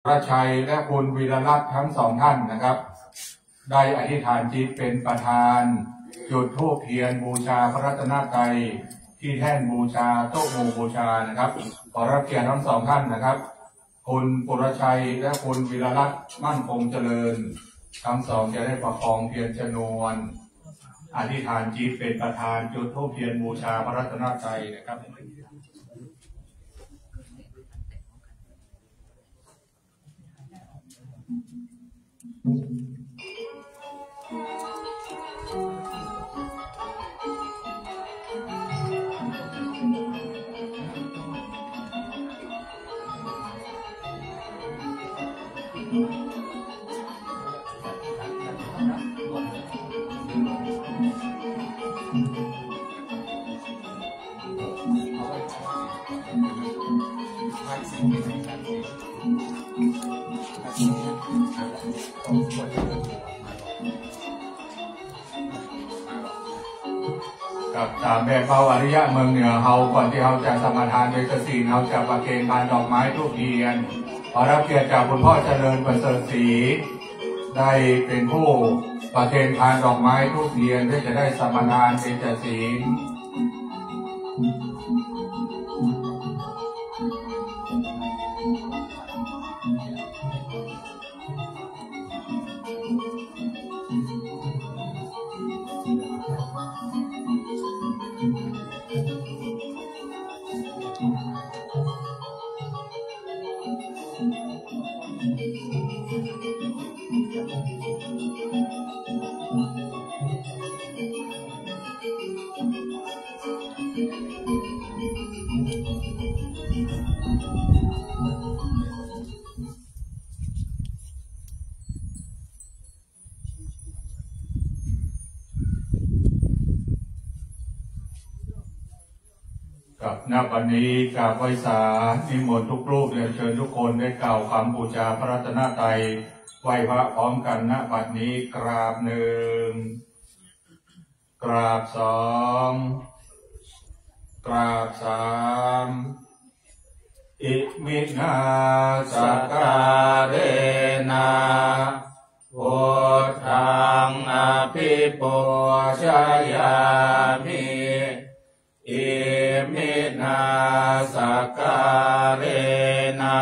พระชัยและคุณวีรรัตน์ทั้งสองท่านนะครับได้อธิษฐานจิตเป็นประธานจุดธูปเทียนบูชาพระรัตนตรัยที่แท่นบูชาโต๊ะหมู่บูชานะครับขอรับเกียรติทั้งสองท่านนะครับคุณปุรชัยและคุณวีรรัตน์มั่นคงเจริญทั้งสองจะได้ประคองเทียนชนวนอธิษฐานจิตเป็นประธานจุดธูปเทียนบูชาพระรัตนตรัยนะครับกับตามแบบเบาอริยะเมืองเหนือเฮาก่อนที่เฮาจะสมาทานโดยกสินเฮาจะประเคนพานดอกไม้ทูบเทียนขอรับเกียรติจากคุณพ่อเจริญประเสริฐศรีได้เป็นผู้ประเคนพานดอกไม้ทูบเทียนเพื่อจะได้สมาทานเป็นกสินกับณบัดนี้กราบไหว้สานิมนต์ทุกรูปเรียนเชิญทุกคนได้กล่าวคำบูชาพระรัตนตรัยไหว้พระพร้อมกันณบัดนี้กราบหนึ่งกราบสองกราบสามอิมินาสการะนะพุทธังอภิปูชยามิอิมินาสการะนะ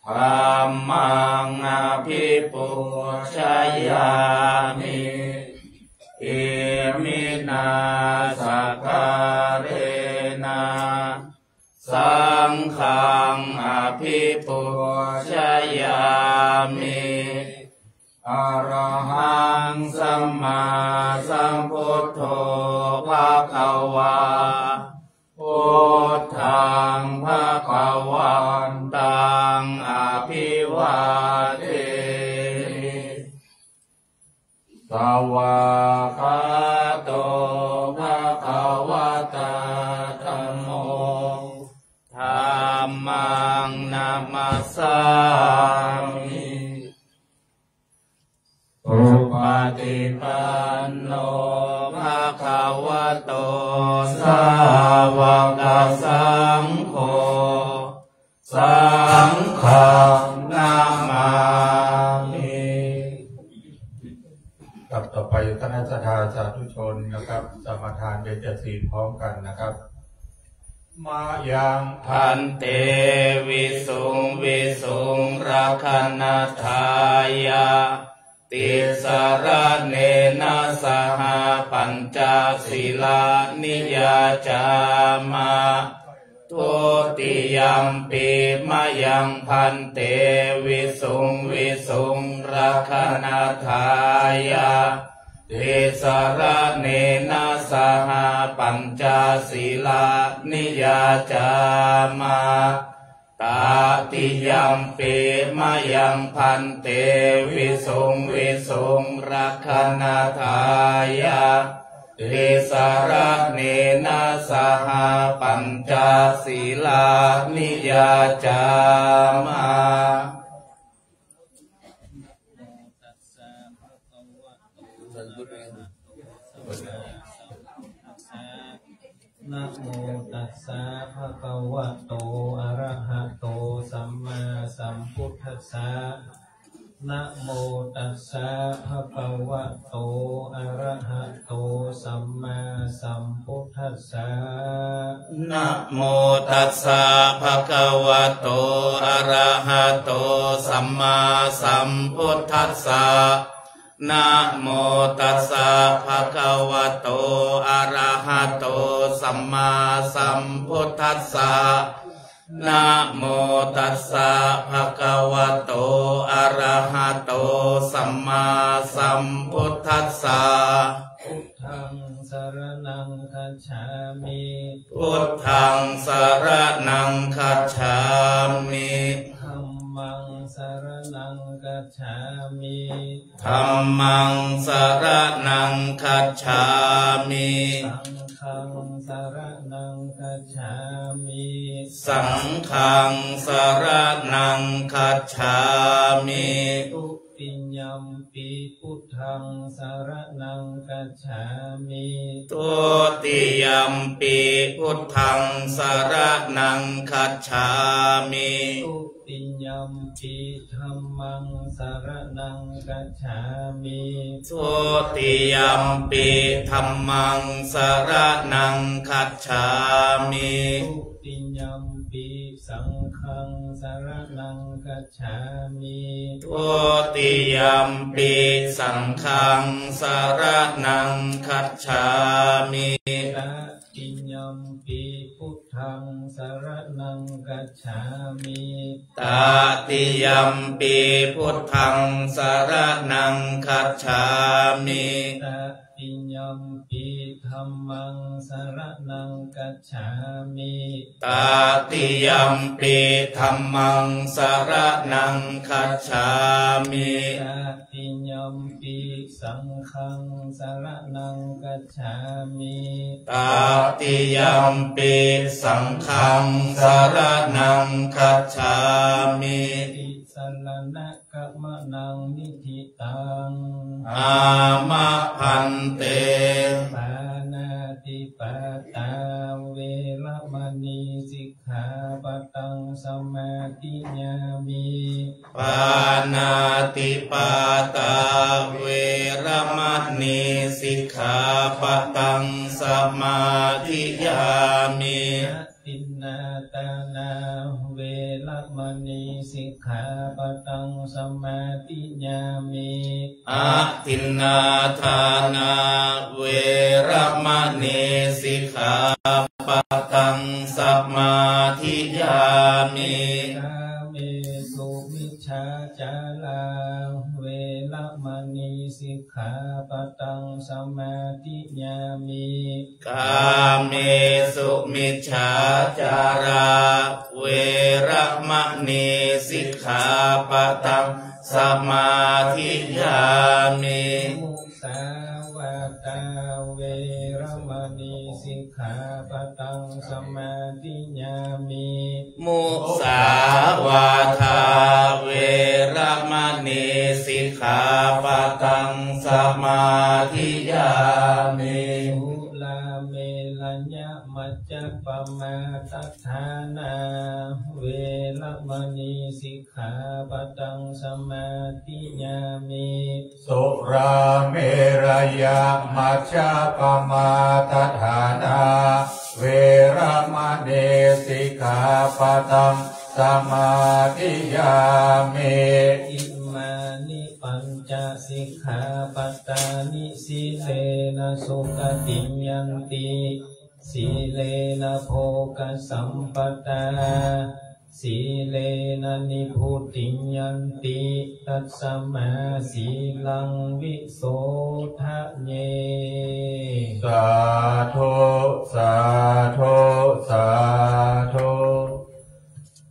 ธัมมังอภิปูชยามิอิมินาสการะนะสังฆังอภิปูชยามิอรหังสัมมาสัมพุทโธภะคะวาพุทธังภะคะวันตังอภิวาเทสวากขาโตภะคะวะตาธัมโมธัมมังนัมมัสสามิอุปฏิปันโนภะคะวะโตสาวกสังโฆสังฆังนามามิกับต่อไปคณะศรัทธาสาธุชนนะครับสมาทานเบญจศีลพร้อมกันนะครับมายังพันเตวิสุงวิสุงรักขณทายาติสรเนนะสหปัญจศีลานิยาจามาทุติยัมปิมายังพันเตวิสุงวิสุงรักขณทายาติสรเนนะสหปัญจศีลานิยาจามาตาติยัมปิมายังพันเตวิสุงวิสุงรักขณทายาติสรเนนะสหปัญจศีลานิยาจามา นะโมตัสสะภะคะวะโตอะระหะโตสัมมาสัมพุทธัสสะนะโมตัสสะภะคะวะโตอะระหะโตสัมมาสัมพุทธัสสะนะโมตัสสะภะคะวะโตอะระหะโตสัมมาสัมพุทธัสสะนะโมตัสสะภะคะวะโตอะระหะโตสัมมาสัมพุทธัสสะนะโมตัสสะภะคะวะโตอะระหะโตสัมมาสัมพุทธัสสะพุทธังสรณังคัจฉามิพุทธังสรณังคัจฉามิธัมมังสรณังคัจฉามิธัมมังสรณังคัจฉามิสังฆังสรณังคัจฉามิสังฆังสรณังคัจฉามิทุติยัมปิพุทธังสรณังคัจฉามิทุติยัมปิพุทธังสรณังคัจฉามิทุติยัมปิธัมมังสรณังคัจฉามิทุติยัมปิธัมมังสรณังคัจฉามิทุติยัมปิสังฆังสรณังคัจฉามิทุติยัมปิสังฆังสรณังคัจฉามิตติยัมปิพุทธังสรณังคัจฉามิตติยัมปิพุทธังสรณังคัจฉามิตติยัมปิธัมมังสรณังคัจฉามิตติยัมปิธัมมังสรณังคัจฉามิตติยัมปิสังฆังสรณังคัจฉามิตติยัมปิสังฆังสรณังคัจฉามิติสรณะกัมมะนังนิธิตังอามะพันเตปานาติปาตาเวรมณีสิกขาปะตังสมาธิยามิปานาติปาตาเวรมณีสิกขาปะตังสมาธิยามิตินนาตานาเวรมณีสิกขาปะตังสมาธิยามิอะทินนาทานาเวรมณีสิกขาปะตังสมาธิยามิกาเมสุมิจฉาจาราเวรมณีสิกขาปะตังสมาธิยามิกาเมสุมิจฉาจาราเวรมณีสิกขาปะตังสมาธิยามิมุสาวาตาเวรมณีสิกขาปะตังสมาธิยามิมุสาวาทาเวรมณีสิกขาปะตังสมาธิยามิอุลาเมลัญญมัจจปมาทัฏฐานาเวรมณีสิกขาปะตังสมาธิยามิสุราเมรยมัจจปมาทัฏฐานาเวรมณีสิกขาปะตังสมาธิยามิอิมานิปัญจสิกขาปัตตานิสีเลนะสุขติยันติสีเลนะโภคสัมปตาสีเลนะนิพุติยันติตัสสมาสีลังวิโสทะเยสาธุสาธุสาธุ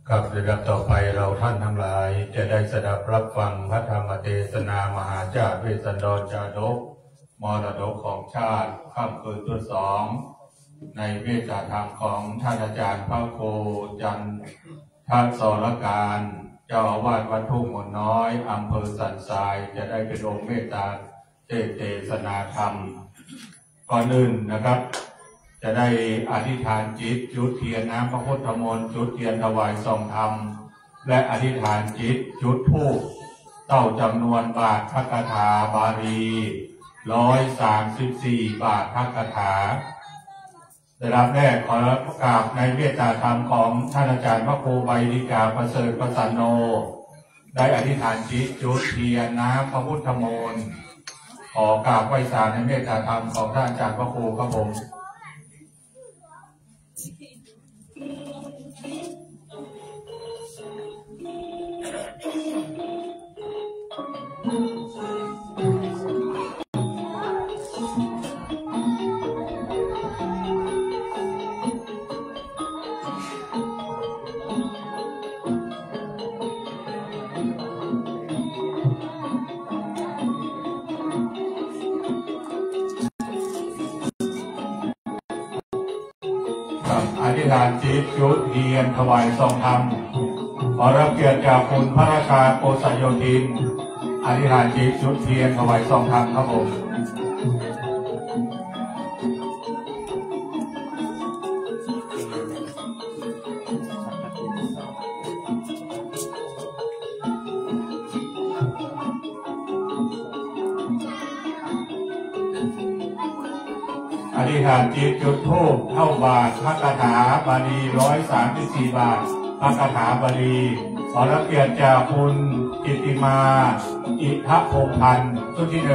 กับลำดับต่อไปเราท่านทั้งหลายจะได้สดับรับฟังพระธรรมเทศนามหาจาเวสสันดรจาดกมรดกของชาติค่ำคืนที่2ในเวชธรรมของท่านอาจารย์พระครูจันทสรการเจ้าอาวาสวัดทุ่งมนน้อยอำเภอสันทรายจะได้เป็นองค์เมตตาเทศนาธรรมก่อนอื่นนะครับ จะได้อธิษฐานจิตจุดเทียนน้ำพระพุทธมนต์จุดเทียนถวายทรงธรรมและอธิษฐานจิตจุดธูปเต้าจำนวนบาทพระคาถาบาลี134 บาทพระคาถาได้รับแรกขอรับกราบในเมตตาธรรมของท่านอาจารย์พระครูใบดิกาประเสริฐประสันโนได้อธิษฐานจิตจุดเทียนน้ำพระพุทธมนต์ขอกราบไหว้สาในเมตตาธรรมของท่านอาจารย์พระครูครับผมอธิษฐานจิตจุดเทียนถวายทรงธรรมขอรับเกียรติจากคุณพระราชาโกศโยธินอธิษฐานจิตจุดเทียนถวายทรงธรรมครับผมอธิษฐานจิตจุดธูปเท่าบาทพระคาถาบาลี134 บาทพระคาถาบาลีขอรับเกียรติจากคุณกิติมาอิทธพงษ์พันธ์ชุดที่1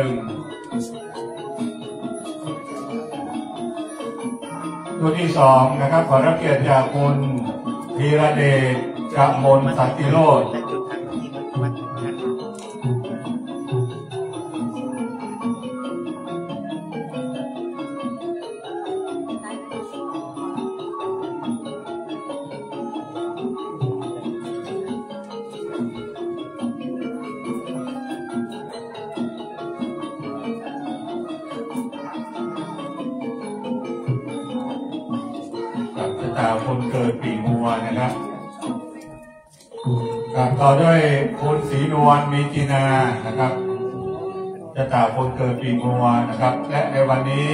ชุดที่2นะครับขอรับเกียรติจากคุณธีรเดชกมลสันติโรจน์คนเกิดปีงัวนะครับต่อด้วยคุณศรีนวลมีจินานะครับจะตาคนเกิดปีงัวนะครับและในวันนี้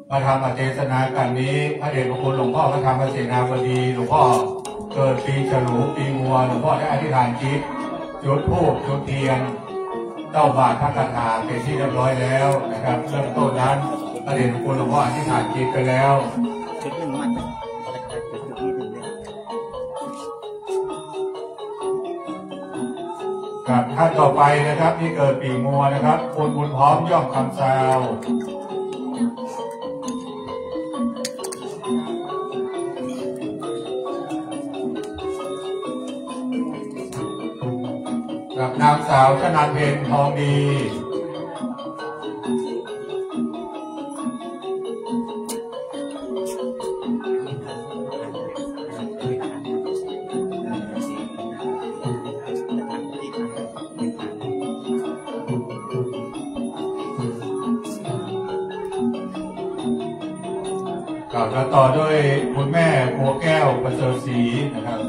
พระธรรมเทศนากันนี้พระเดชพระคุณหลวงพ่อพระธรรมเสนาบดีหลวงพ่อเกิดปีฉลูปีงัวหลวงพ่อได้อธิษฐานจิตจุดธูปจุดเทียนเต้าบาทพระคาถาเป็นที่เรียบร้อยแล้วนะครับเริ่มต้นนั้นพระเดชพระคุณหลวงพ่ออธิษฐานจิตไปแล้วครับท่านต่อไปนะครับที่เกิดปีงัวนะครับคุณบุญพร้อมย่อมคำซาวกับนางสาวชนันเพ็ญทองดีแล้วต่อด้วยคุณแม่บัวแก้วประเสริฐศรีนะครับ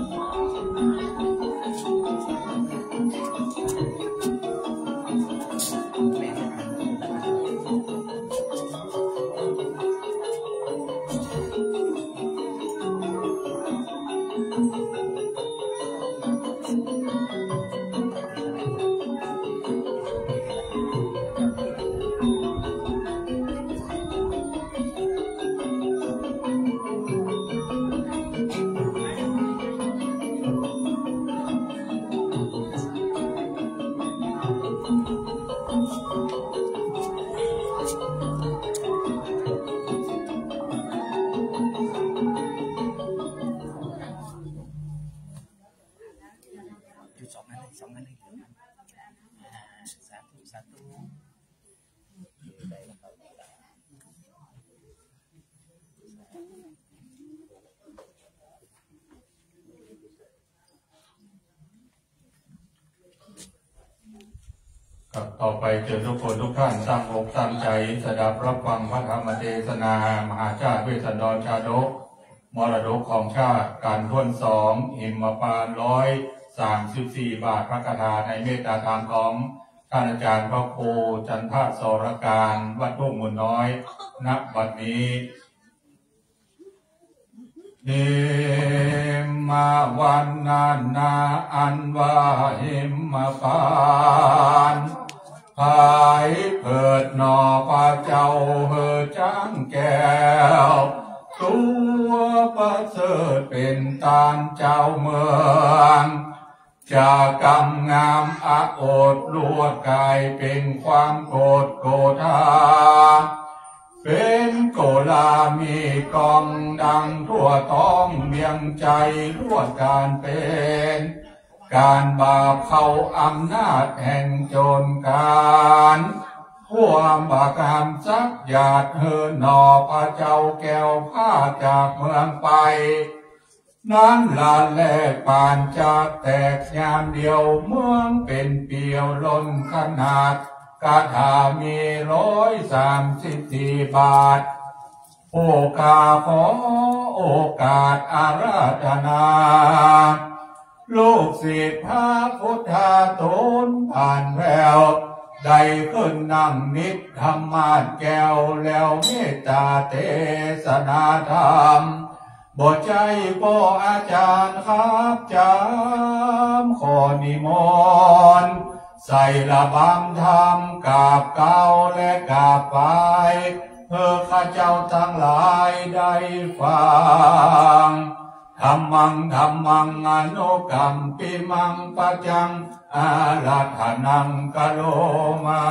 ต่อไปเชิญทุกคนทุกท่านตั้งอกตั้งใจสดับรับฟังพระธรรมเทศนามหาชาติเวสสันดรชาดกมรดกของชาติการท่วน2หิมพานต์134 บาทพระคาถาในเมตตาธรรมของท่านอาจารย์พระครูจันทสรการวัดทุ่งมูลน้อยณบัดนี้ หิมาวันนานาอันว่าหิมปานภายเปิดนอพระเจ้าเฮอจ้างแก้วตัวประเสริฐเป็นตานเจ้าเมืองจากกำงามอาโอดลวดกายเป็นความโกรธโกธาเป็นโกลามีกองดังทั่วท้องเมียงใจรวดการเป็นการบาปเข้าอำนาจแห่งโจรการความบาการซักหยาดเฮินนอพระเจ้าแก้วผ้าจากเมืองไปนั้นลาแลกปานจากแตกยามเดียวเมืองเป็นเปียวล้นขนาดกาถามี134 บาทโอกาขอโอกาสอาราธนาลูกศิษย์พระพุทธาตนผ่านแววได้ขึ้นนั่งนิดธรรมาสแก้วแล้วเมตตาเทศนาธรรมบ่ใจบ่อาจารย์ครับจำขอนิมนต์ใส่ระบำธรรมกราบเก้าและกราบไปเพื่อข้าเจ้าทั้งหลายได้ฟังธรรมังอนุกัมปิมังปัจจังอาราธนังกะโลมา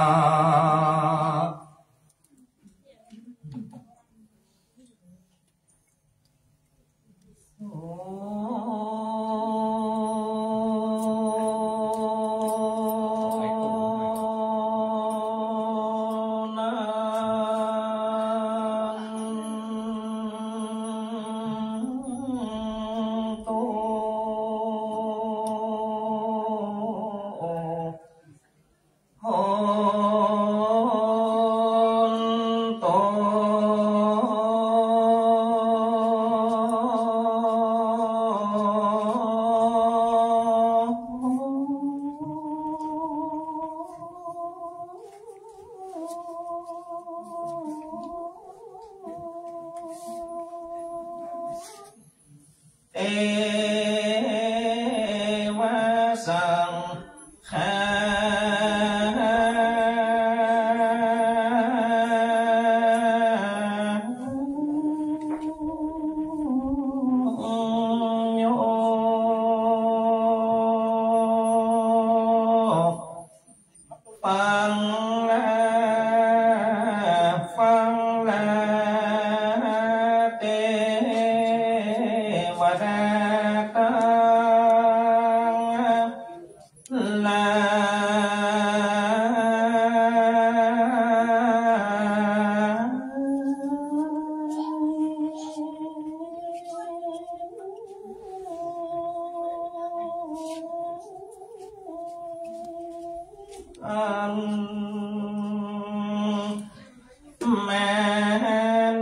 แม่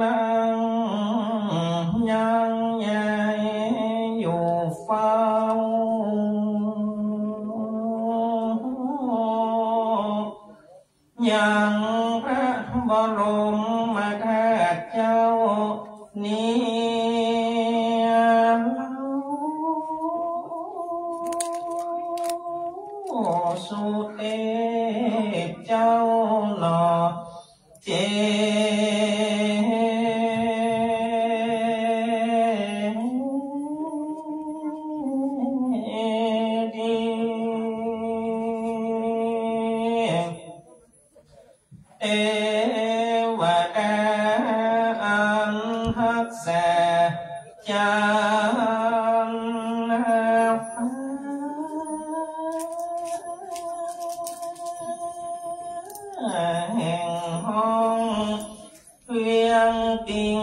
นางยังใหญ่อยู่เฝ้ายังพระบรมธาตุเจ้านี้สุเตเจ้าหนอเจดีเอวดาอันหักษาจานแห่งห้องเวียงติง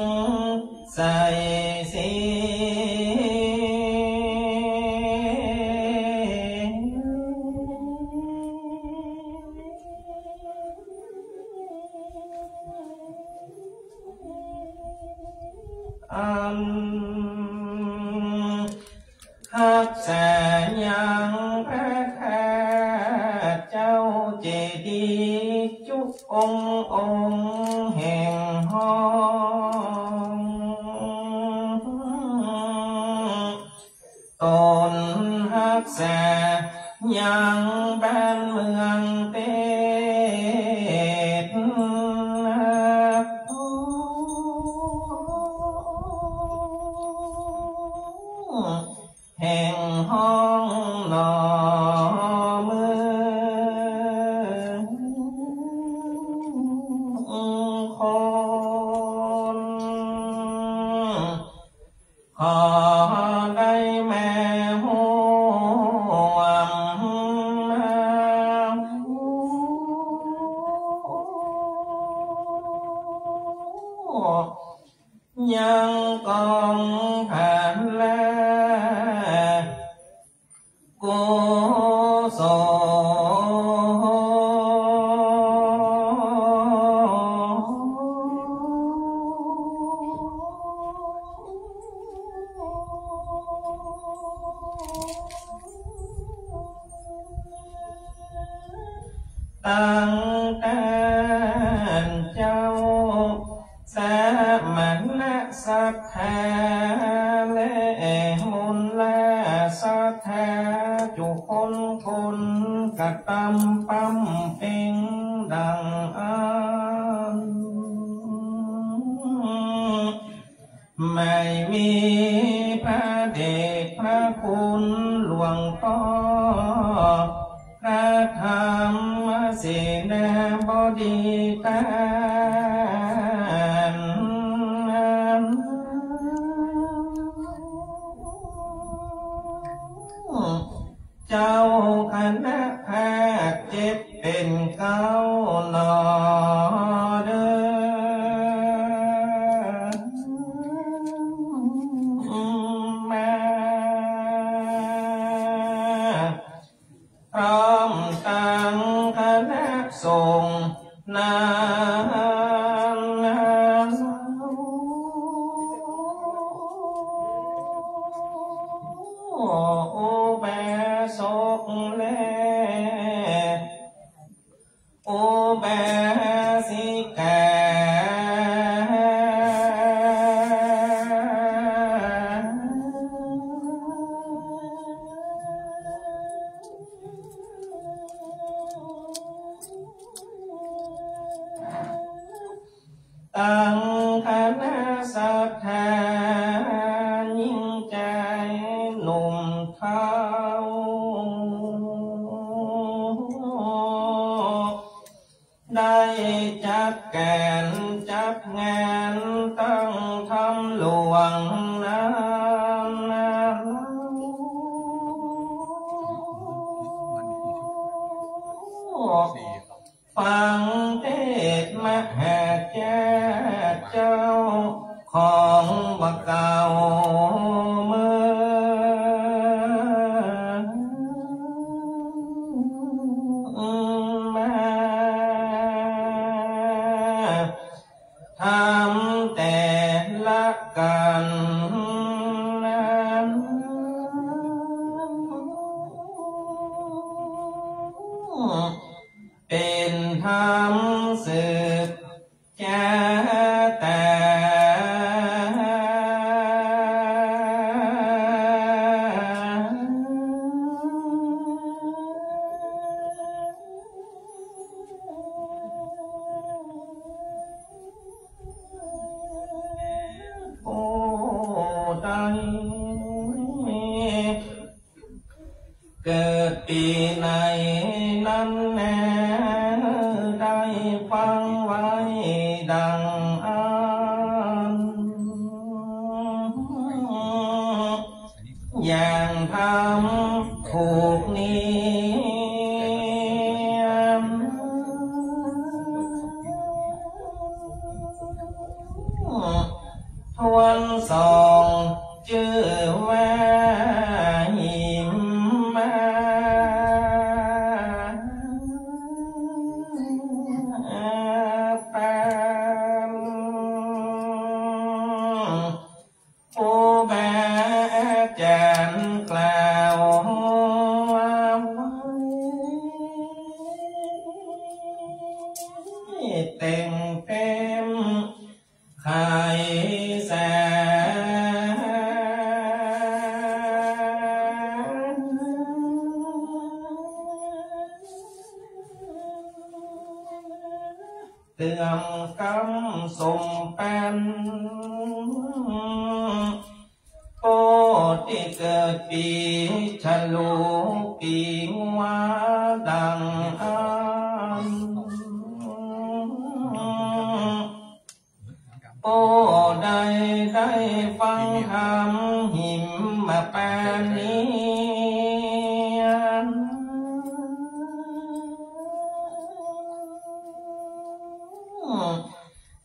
ใส่สีอันหักษายังพระข้าเจ้าเจดีย์จุกอง บ้านเมืองเตดแห่งห้องหล่อเมืองคนขอได้แม่ห่วงยังกองผ่านแลกุศตั้งแต่เจ้าสามณสัทธาและมุนและสัทธาจุคนคนกระตำปั๊มเป็นดังอันไม่มีพระเดชพระคุณหลวงพ่อพระธรรมเสนาบดีการเจ้าคณะภาคเจ็ดเป็นเก้าหนอเด้อมาพร้อมตั้งคณะสงฆ์นาอุบาสกและอุบาสิกาตั้งคณะศรัทธายิ่งใจหนุ่มเท้าได้จัดการจัดงานตั้งทำหลวงนาฟังเทศมหาเจ้าของบักเก่าเมืองมาทำแต่ละกันนั้นเป็นธรรมสืบจาแต่เกิดปีไหนนั้นแน่ได้ฟังไว้ดังอันอย่างทำถูกนี้ทวนสองชื่อว่าหิมมา เตือมกำสมแป้นโปที่เกิดปีฉลูปีงัวดังอันโปได้ฟังคำหิมมาแปนนี้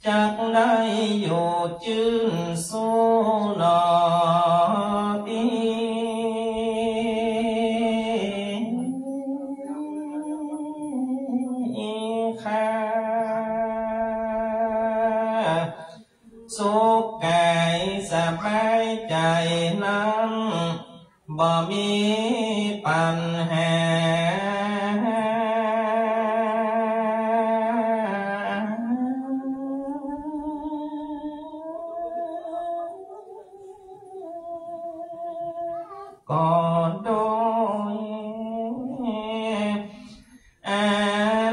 จากได้อยู่จื่นสู้หนอปีค่าสุขกายสบายใจนั้นบ่มีปัญหาก็โดยอา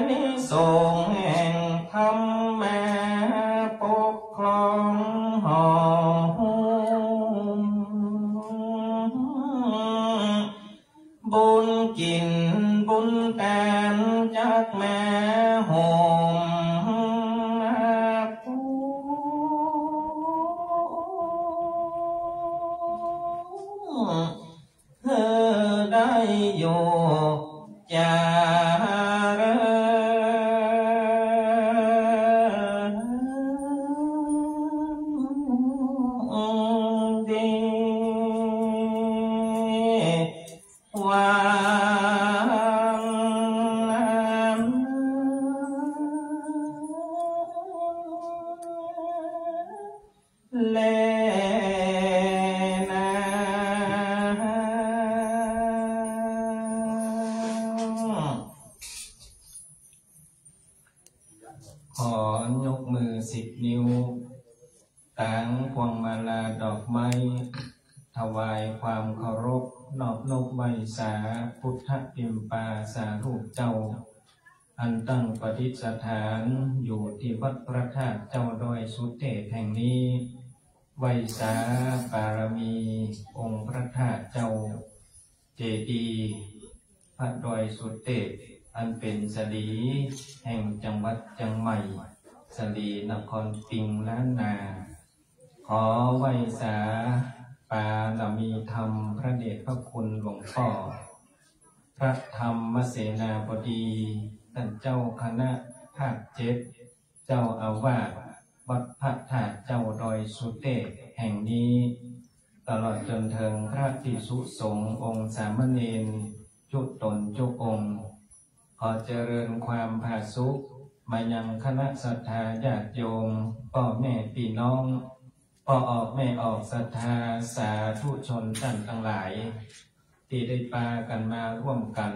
นิสงส์แห่งธรรมะปกครองห่อหุ้มบุญกินบุญแทนจากแม่ห่มเธอได้อยู่จารึกดีวันนั้นแลขอยกมือ10 นิ้วตั้งพวงมาลาดอกไม้ถวายความเคารพนอบนบไหว้สาพุทธปิมปาสารูปเจ้าอันตั้งปฏิสถานอยู่ที่วัดพระธาตุเจ้าดอยสุเทพแห่งนี้ไหว้สาบารมีองค์พระธาตุเจ้าเจดีย์พระดอยสุเทพอันเป็นสลีแห่งจังหวัดเชียงใหม่สลีนครปิงล้านนาขอไหว้สาปาลมีธรรมพระเดชพระคุณหลวงพ่อพระธรรมเสนาบดีท่านเจ้าคณะภาค7เจ้าอาวาสวัดพระธาตุเจ้าดอยสุเทพแห่งนี้ตลอดจนถึงพระภิกษุสงฆ์องค์สามเณรจุตนจุองค์ขอเจริญความผาสุกมายังคณะศรัทธาญาติโยมพ่อแม่พี่น้องพ่อออกแม่ออกศรัทธาสาธุชนท่านทั้งหลายที่ได้ปากันมาร่วมกัน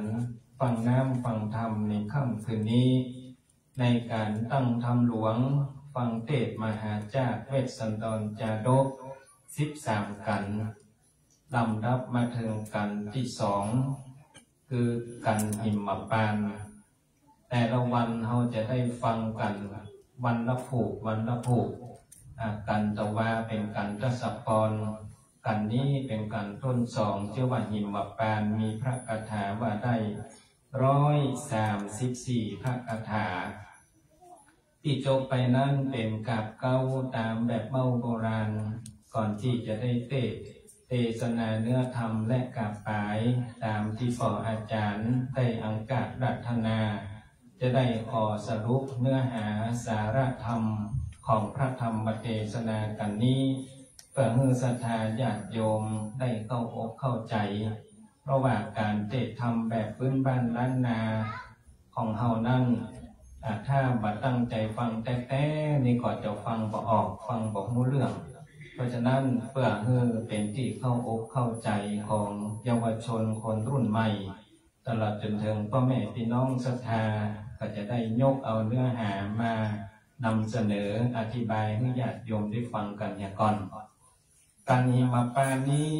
ฟังน้ำฟังธรรมในค่ำคืนนี้ในการตั้งธรรมหลวงฟังเทศมหาจารย์เวสสันดรจาดก13 กันลำดับมาถึงกันที่2คือกันหิมพานต์แต่ละวันเราจะได้ฟังกันวันละผูกกันตะว่าเป็นกันทศพรกันนี้เป็นกันต้น2ชื่อว่าหิมพานต์มีพระคาถาว่าได้134พระคาถาที่จบไปนั้นเป็นกาบเก้าตามแบบเบ้าโบราณก่อนที่จะได้เทศนาเนื้อธรรมและกาบปายตามที่พ่ออาจารย์ได้อังกาศรัตนาจะได้ขอสรุปเนื้อหาสาระธรรมของพระธรรมเทศนากันนี้เพื่อให้ศรัทธาญาติโยมได้เข้าอกเข้าใจเพราะว่าการเทศธรรมแบบพื้นบ้านล้านนาของเฮานั่นถ้าบัดตั้งใจฟังแต่นี่ก็จะฟังบ่ออกฟังบ่รู้เรื่องเพราะฉะนั้นเพื่อให้เป็นที่เข้าอกเข้าใจของเยาวชนคนรุ่นใหม่ตลอดจนถึงพ่อแม่พี่น้องศรัทธาก็จะได้ยกเอาเนื้อหามานำเสนออธิบายให้ญาติโยมได้ฟังกันอย่างก่อนการหิมพานต์นี้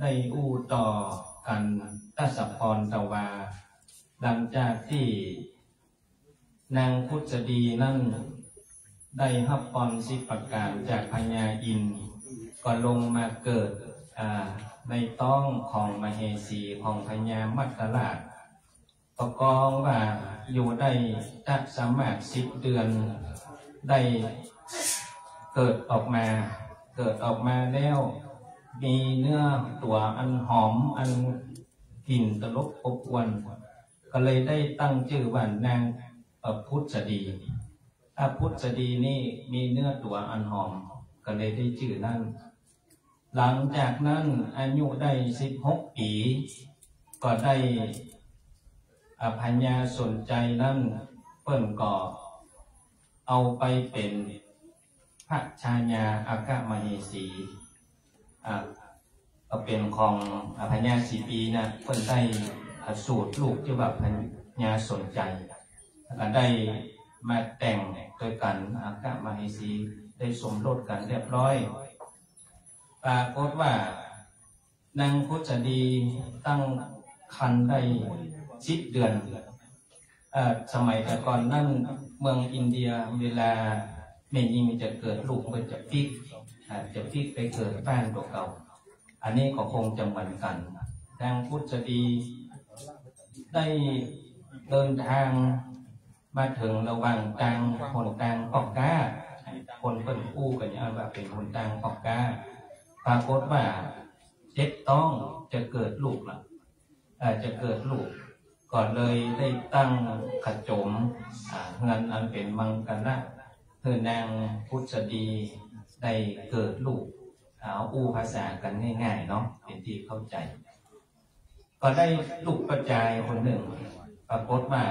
ได้อู้ต่อกันทศพรตวาหลังจากที่ นางพุทธดีนั่นได้รับพร10ประการจากพญาอินทร์ก็ลงมาเกิดในต้องของมเหสีของพญามัตตราชประกองว่าอยู่ได้ตักสามารถ10 เดือนได้เกิดออกมาแล้วมีเนื้อตัวอันหอมอันกลิ่นตลบอบอวนก็เลยได้ตั้งชื่อว่านางพุทธดีพุทธดีนี่มีเนื้อตัวอันหอมก็เลยได้ชื่อนั้นหลังจากนั้นอายุได้16 ปีก็ได้พญาสนใจนั้นเปิ้นก็เอาไปเป็นพระชายาอากามเหสีก็เป็นของพญาสีปีนะเปิ้นได้สูตรลูกที่ว่าพญาสนใจก็ได้มาแต่งด้วยกันอากามเหสีได้สมรสกันเรียบร้อยปรากฏว่านางพุทธดีตั้งครรภ์ได้10 เดือนสมัยแต่ก่อนนั่นเมืองอินเดียเวลาแม่ยิ่งจะเกิดลูกมันจะพลิกไปเกิดบ้านเก่าอันนี้ก็คงจะเหมือนกันนางพุทธดีได้เดินทางมาถึงระหว่างกลางหนกลางปอกก้าคนเปิ้นอู้กันอย่างว่าเป็นหนกลางปอกก้าปรากฏว่าต้องจะเกิดลูกละจะเกิดลูกก่อนเลยได้ตั้งขจมเงินอันเป็นมังกรนะคือนางพุทธดีได้เกิดลูกอู้ภาษากันง่ายๆเนาะเป็นที่เข้าใจก็ได้ลูกประจายคนหนึ่งปรากฏว่า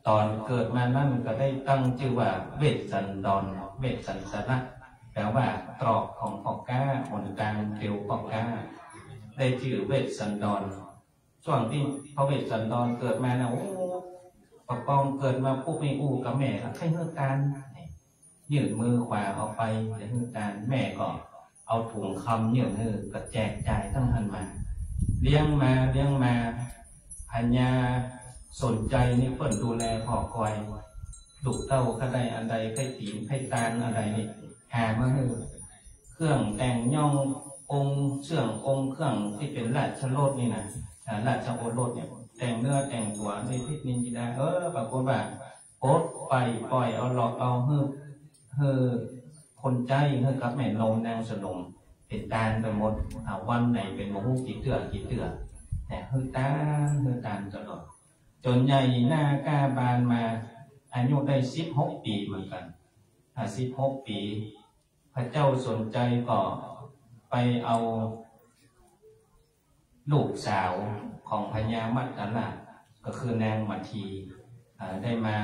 ตอนเกิดมานั่นก็ได้ตั้งชื่อว่าเวสสันดรเวสสันสนะแปลว่าตรอกของปอกก้าหนกลางเดียวปอกก้าได้ชื่อเวสสันดรช่วงที่พระเวสสันดรเกิดมานะโอ้ปกองเกิดมาปุ๊บไม่อู้กับแม่แล้วให้เฮือการยื่นมือขวาออกไปจะเฮือการแม่ก็เอาถุงคำยื่นมือก็แจกจ่ายตั้งทันมาเลี้ยงมาพญาสนใจนี่เปิ้นดูแลพ่อคอยลูกเต้าก็ได้อันใดไข่ตีนไข่ตาลอะไรนี่หามาให้เครื่องแต่งย่ององค์เสื่ององค์เครื่องที่เป็นราชโลดนี่นะราชโอรสเนี่ยแต่งเนื้อแต่งตัวในทิศนินจิดาปรากฏว่าโอ๊ตไปปล่อยเอาหลอกเอาเฮือคนใจเฮือกับแม่นมนางสนมเป็นตาลไปหมดวันไหนเป็นโมหุกี่เตือแต่เฮือตาลตลอดจนใหญ่หน้ากาบานมาอายุได้16 ปีเหมือนกัน16 ปีพระเจ้าสนใจก็ไปเอาลูกสาวของพญามัตตราชก็คือนางมัทธีได้มา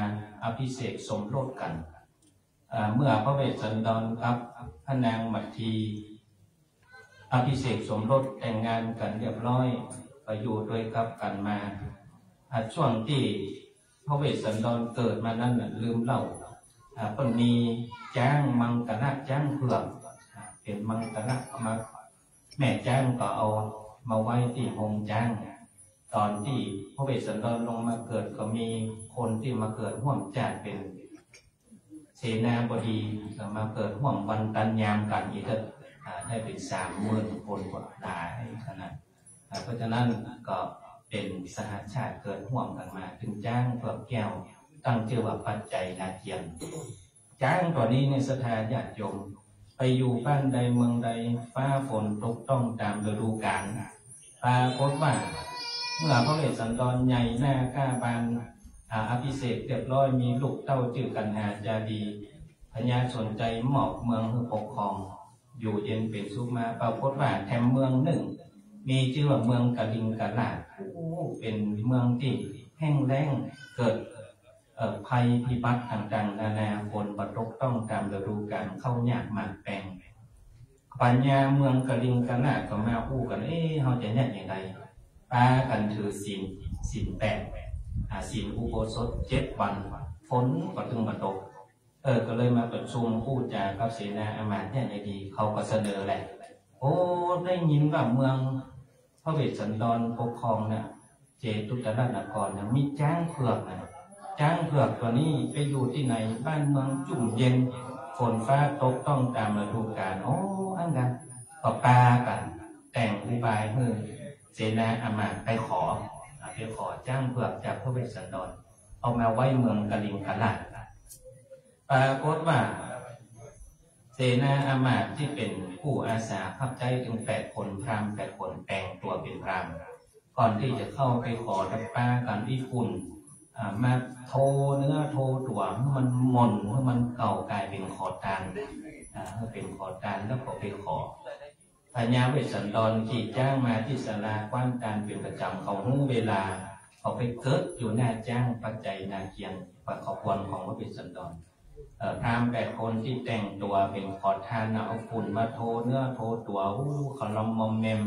อภิเษกสมรสกันเมื่อพระเวสสันดรกับพระนางมัทธีอภิเษกสมรสแต่งงานกันเรียบร้อยก็อยู่ด้วยกันมาช่วงที่พระเวสสันดรเกิดมานั้นลืมเล่าเพิ่นมีจ้างมังกรจ้างเผือกเป็นมังกรมาแม่จ้างก็เอามาไว้ที่โฮงจ้างตอนที่พระเวสสันดรลงมาเกิดก็มีคนที่มาเกิดห่วงจ้างเป็นเสนาบดีมาเกิดห่วงวันตันยามกันอีกได้เป็น30,000 คนกว่าได้ขนาดเพราะฉะนั้นก็เป็นสหชาติเกิดห่วงกันมาถึงจ้างเผือกแก้วตั้งชื่อว่าปัจจัยนาเทียนจ้างตัวนี้ในศรัทธาญาติโยมไปอยู่บ้านใดเมืองใดฟ้าฝนตกต้องตามฤดูกาลปรากฏว่าเมื่อพระเวสสันดรใหญ่หน้ากาบานอภิเษกเรียบร้อยมีลูกเต้าชื่อกันหาจาดีพญาสนใจหมอบเมืองปกครองอยู่เย็นเป็นสุขมาปรากฏว่าแถมเมืองหนึ่งมีชื่อว่าเมืองกลิงกลาดเป็นเมืองที่แห้งแล้งเกิดภัยพิบัติต่างๆนานาฝนตกต้องตามฤดูกาลเข้ายากหมากแปลงปัญญาเมืองกลิงกลาดก็มาอู้กันเขาจะแน่อย่างไรปากันถือศีล8ศีลอุโบสถ7 วันฝนก็ถึงมาตกก็เลยมาประชุมพูดจากับเสนาอามาตย์เนี่ยดีเขาก็เสนอแหละโอ้ได้ยินว่าเมืองพระเวสสันดรปกครองเนี่ยเจตุตรนครมีจ้างเผือกนะ จ้างเผือกตัวนี้ไปอยู่ที่ไหนบ้านเมืองจุ่มเย็นฝนฟ้าตกต้องตามฤดูกาลโอ้อันกันก็ปากันแต่งอุบายเพื่อเสนาอามาตย์ไปขอจ้างเผือกจากพระเวสสันดรเอามาไว้เมืองกลิงกลัดปรากฏว่าเสนาอามาตย์ที่เป็นผู้อาสาขับใจถึง8 คนพราหมณ์8 คนแต่งตัวเป็นพราหมณ์ก่อนที่จะเข้าไปขอดับป้ากันญี่ปุ่นมาโทเนื้อโทตัวให้มันหม่นให้มันเก่ากลายเป็นขอทานให้เป็นขอทานแล้วก็ไปขอพญาเวสสันดรขี่จ้างมาที่ศาลากว้านการเป็นประจำเขาหู้เวลาเขาไปเกิดอยู่หน้าจ้างปัจจัยนาเกียงปัจขบวนของพระเวสสันดรพราหมณ์8 คนที่แต่งตัวเป็นขอทานเอาฝุ่นมาโทเนื้อโทตัวเขาลำมอมเมม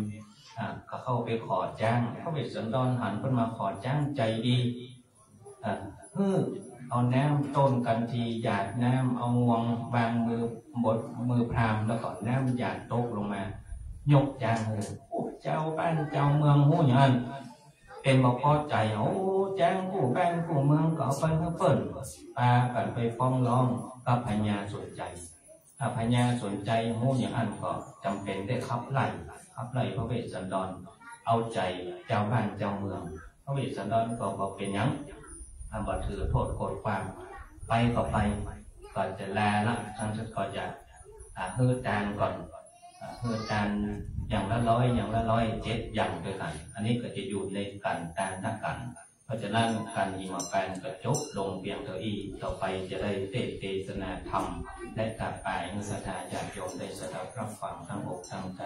ก็เข้าไปขอจ้างพระเวสสันดรหันขึ้นมาขอจ้างใจดีเอาน้ำต้นกันทีหยาดน้ำเอางวงวางมือพราหมณ์แล้วก็น้ำหยาดตกลงมายกจ้างเลยเจ้าบ้านเจ้าเมืองหู้ยันเป็นบอกพอใจจ้างผู้บ้านผู้เมืองก็เอาไปเปิ่นพากันไปฟ้องร้องกับพญาสนใจพญาสนใจหู้ยันก็จำเป็นได้ขับไล่พระเวสสันดรเอาใจเจ้าบ้านเจ้าเมืองพระเวสสันดรก็บอกเป็นยังบ่ถือโทษโกรธความไปก็ไปก่อนจะลาละท่านก็จะเฮือจานก่อนเฮือจานอย่างละ100 7 อย่างด้วยกันอันนี้ก็จะอยู่ในกันตานนักกันเพราะฉะนั้นการยิมาแปลงกระจกลงเพียงเท่าอี้ต่อไปจะได้เทศนาธรรมและกราบไปเมื่อศรัทธาญาติโยมได้สดับรับฟังทั้งอกทั้งใจ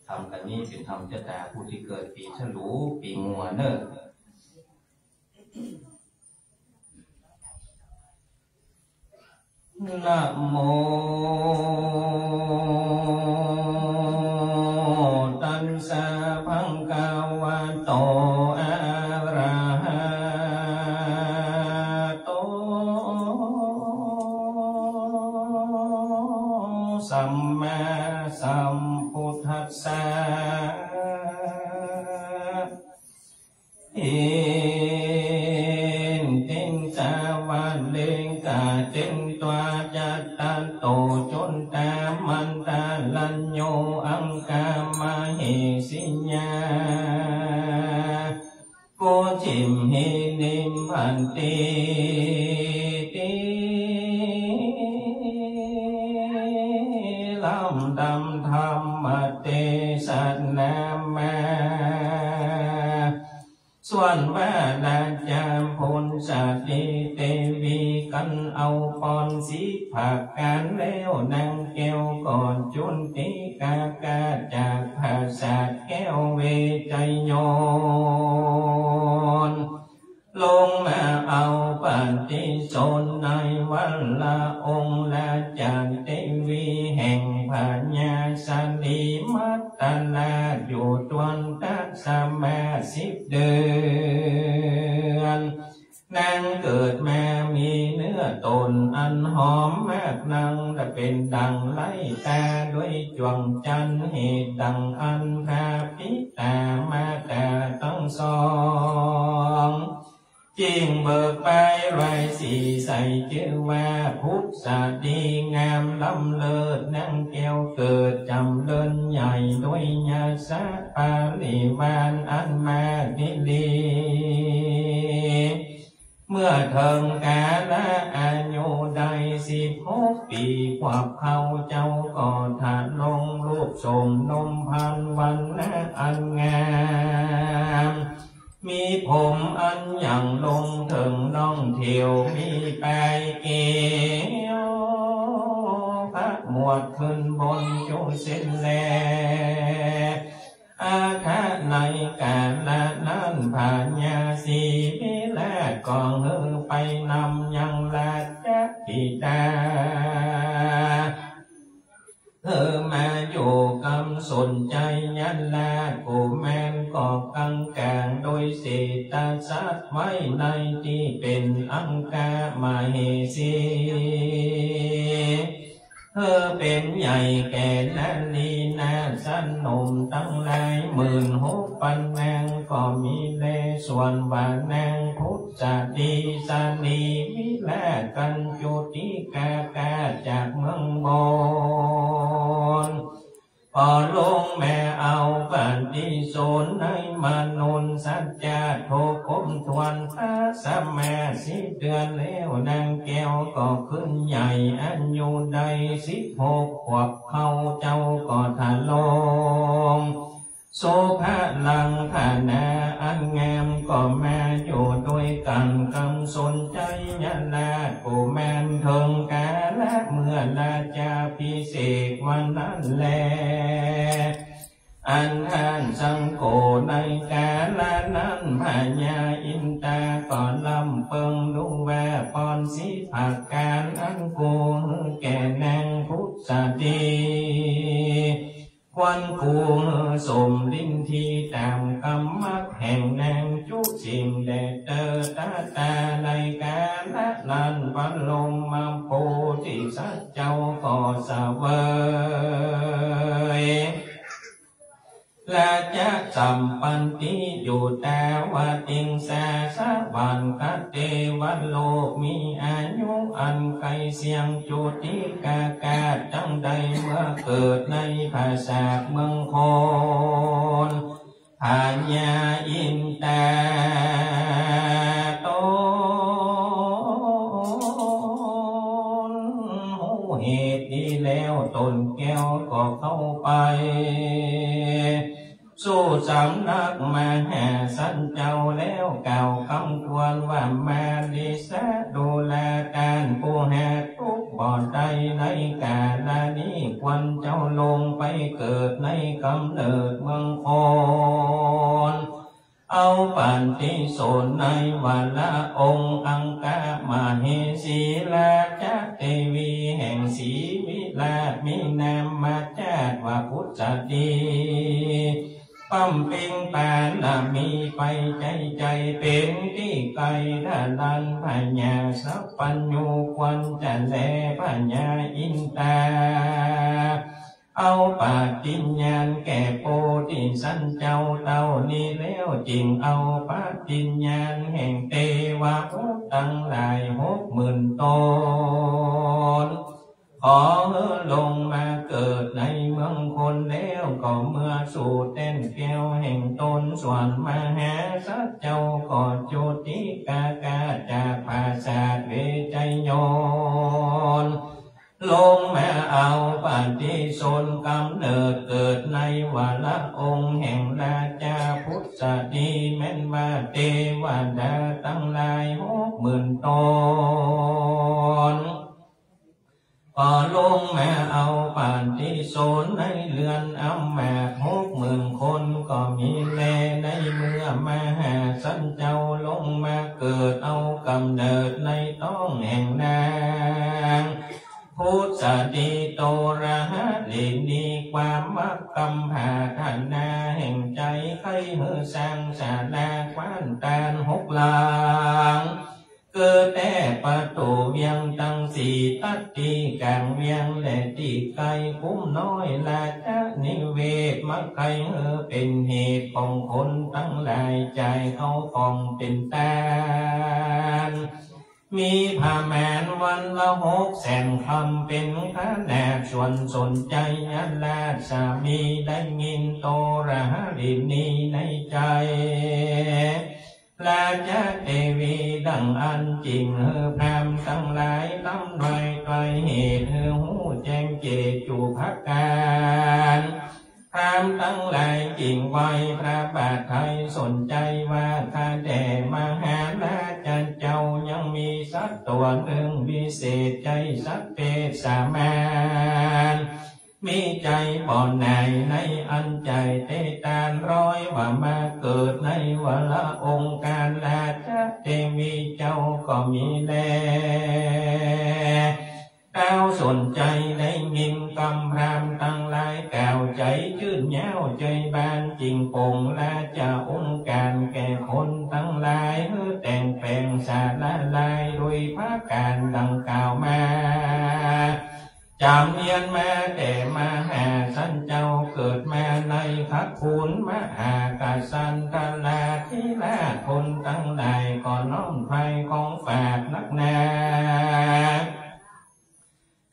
ทำกันนี้เป็นธรรมจะแต่ผู้ที่เกิดปีฉลูปีงัวเนอนะโมตัสสะภะคะวะโตอะระหะโตสัมมาสัมพุทธัสสะโตจนตามันตาลัญโยอังกามาเหสิญาโกจิมหินิมพันติติลำดำธรรมเตสันนามาส่วนว่าดาจามพลสัตติเตวีกันเอาปอนสีผักการแล้วนางแก้วก่อนจุนติกากาจากภาษาแก้วเวใจโยนลงมาเอาปฏิสนในวันละองค์ละจากเทวีแห่งพญาสันติมัตตนาอยู่ตวนตักสมา10 เดือนนางเกิดมามีเนื้อตนอันหอมมากนางจะเป็นดังไล่ตาด้วยจวงจันทร์เหตุดังอันพาพิตามาแต่ต้องสองจิงเบิกไปไรสีใส่ชื่อว่าพุทธาดีงามล้ำเลิศนางแก้วเกิดจำเลินใหญ่ด้วยญาสะปาลิวานอันมาดิลีเมื่อเถิงกาละอายุได้16 ปีกว่าเขาเจ้าก็ถัดลงรูปทรงนมพันวันนะอันงามมีผมอันอย่างลงถึงน้องเที่ยวมีไปเกี่ยวพักหมวดขึ้นบนจุเส้นแลอาคาในกาลนั้นผ่านยาสีพิแลก่อนหือไปนำยังลาจักปิดามาอยู่กำสนใจยันลากูแมนก็กังกางโดยเศรษฐสัตว์ไว้ในที่เป็นอังกามาเหสีเป็นใหญ่แก่นันลีนาสันนมตั้งหลาย16,000 นางก็มีแลส่วนว่านางพุท สดีสานีวิแลกันจุติกากาจากเมืองบนพอลงแม่เอาปันติโสนในมนุนสัจจาโทคมทวนพระสัมมาสิเดือนแล้วนางแก้วก็ขึ้นใหญ่อันอยู่ใด16 ขวบเขาเจ้าก็ทะลงโสภาลังฐานาอันงามก็มาอยู่ด้วยกันคำสนใจยะลากูแมนเถิงกาละเมื่อลาจาพิเศษวันนั้นแลอันท่านสังโฆในกาลนั้นพญาอินตาก่อนลำเปิงดูแวปอนสิผักการอันกูแก่นางพุทธดีควันคูสมลิ้นที่ตามคำมักแห่งนางจุสิ่งแดดเตอตาตาในกาละนันวันลงมาโพธิสัตว์เจ้าก่อสะเวยและจะสัมปันติอยู่แต่ว่าติงสาสะวันกัตเตวันโลกมีอายุอันไกลเสียงจุติกากาจังใดเมื่อเกิดในภาษาเมืองโคนพญาอินตาโตเหตุดีแล้วตนแก้วก็เข้าไปสู่สำนักมหาสันเจ้าแล้วกล่าวคำควรว่ามาดิสะดูแลการผู้หาทุกบ่อใดในกาลนี้ควรเจ้าลงไปเกิดในกำเนิดเมืองโคนเอาปันติโสนในวันละองค์อังกามาเหสีลาจะเทวีแห่งศรีวิลามีนามมาจาดว่าพุทธดีปั๊มปิงปานมีไปใจเป็นที่ไกลด้านลันพญาสัพพัญญูควันจันแลพญาอินตาเอาปาฏิญาณแก่โพธิสัตว์เจ้าเต่านี้แล้วจริงเอาปาฏิญาณแห่งเทวะตั้งหลาย60,000 ตนขอลงมาเกิดในเมืองคนแล้วก็เมื่อสู่เต้นแก้วแห่งตนส่วนมหาสัจเจ้าก็จุติกากาจากภาษาเวใจโยนลงมาเอาปฏิสนกำเนิดเกิดในวาระองค์แห่งราชาพุทธดีแม้นว่าเทวดาตั้งหลาย60,000 ตนพอลงมาเอาปฏิสนในเรือนอำมาตย์60,000 คนก็มีแลในเมื่อมหาสันเจ้าลงมาเกิดเอากำเนิดในต้องแห่งนางพุทธดีโตระหะลินีความมักกำหาธนาแห่งใจใครเฮือสร้างศาลาคว้านตาล6 หลังเกิดแต่ประตูเวียงตั้งสี่ตัดตีกลางเวียงและตีไกลคุ้มน้อยลาจะนิเวศมักใครเป็นเหตุของคนตั้งหลายใจเขาของเป็นตาลมีผ้าแมนวันละ600,000 คำเป็นขนาดส่วนสนใจยันลาสามีได้ยินโตระหะลินีในใจราชาเทวีดังอันจริงพรามทั้งหลายลำไรไกลเหตุหูแจ้งเจจูพักการพรามทั้งหลายจริงไว้พระบาทไทยสนใจว่าข้าแต่มหาราชาเจ้ายังมีสัตว์ตัวหนึ่งวิเศษใจสัตว์เพศสามานมีใจบ่อนในอันใจเตตานร้อยว่ามาเกิดในวาระองค์การราชเทวีเจ้าก็มีแลเก้าสนใจได้ยินคำพรามตั้งหลายกล่าวใจชื่นเย้าใจบานจริงปงราชาองค์การแก่คนทั้งหลายแต่งแปลงสาละลายโดยพระการดังกล่าวมาจำเนียนมาแต่มหาสันเจ้าเกิดมาในขักขุนมหากษันทลาธิ และคนทั้งหลายก่อนน้อมไฟของฝากนักหนา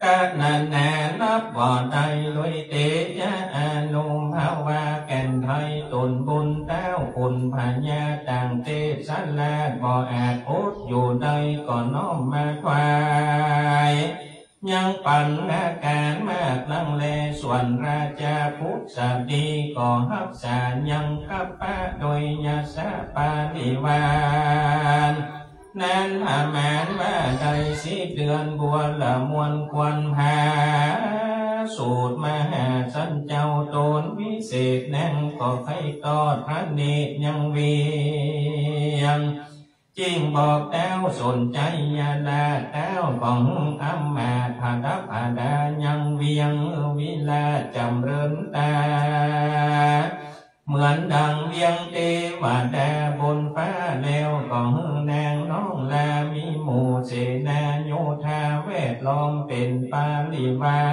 กะนันแนนับบ่อใดลุยเตยะอนุภาวะแก่นไทยตนบุญเต้าคุณพญาต่างเทศสันแลบ่ออาจอุดอยู่ใดก่อนน้อมมาควายยังปัญหาการมากนังเลส่วนราชาพุทธดีก่อฮับสารยังกับปะโดยยาสะปาลิวานนั้นหามานว่าใดสิเดือนบัวละมวลควันหาสูตรมหาสันเจ้าตนวิเศษแน่งก็ไขตอดพระเนตรยังเวียงจริงบอกแต้วสนใจยาดาแต้วของอัมมาผาดับผาดายังเวียงวิลาจำเริญตาเหมือนดังเวียงเทวดาบนฟ้าแล้วของนางน้องลามีหมู่เสนาโยธาเวทล้อมเป็นปาลิวา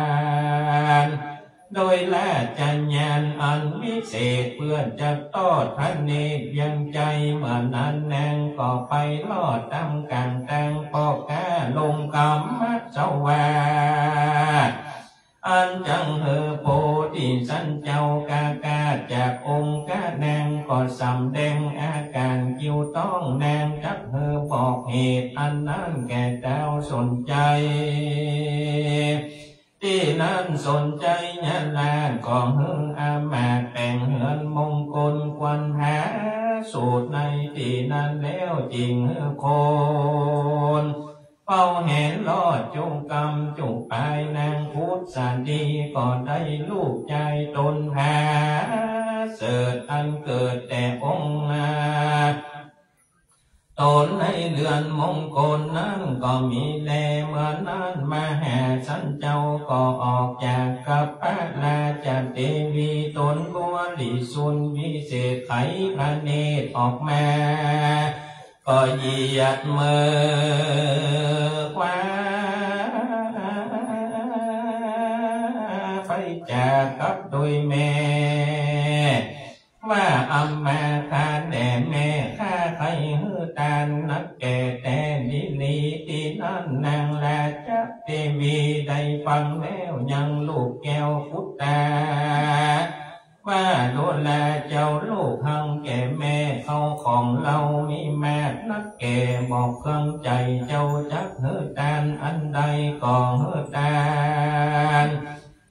นโดยละจัญญาณอันวิเศษเพื่อจะตอดพระเนตรยังใจเหมือนนั้นนางก็ไปลอดตำกลางตังปอกกาลงกรรมสวาอันจังเฮอโพธิสันเจ้ากากาจากองค์กานางก็สำแดงอาการกิ้วต้องนางจักเฮอบอกเหตุอันนั้นแก่เจ้าสนใจที่นั้นสนใจญาลาของหึงอามาแต่งเหือนมงคลควันหาสูตรในที่นั้นแล้วจริงโคนเฝ้าเห็นลอดจุกรรมจุปายนางพุทธสดีก็ได้ลูกใจตนหาเสดอันเกิดแต่องค์ตนในเดือนมงคลนั้นก็มีแลเมื่อนั้นมหาสันเจ้าก็ออกจากกับพระราชเทวีตนบัวลิสุนวิเศษไขพระเนตรออกมาก็เหยียดมือคว้าไฟจากกับโดยแม่ว่าอัมมาคาแด่แม่ข้าใครฮือตานนักแก่แต่ดิลีที่นั้นนางราชเทวีได้ฟังแล้วยังลูกแก้วพุทธาว่าดูแลเจ้าลูกหังแก่แม่เขาของเรามีแม่นักแก่บอกเครื่องใจเจ้าจักฮือตานอันใดก็ฮือตาน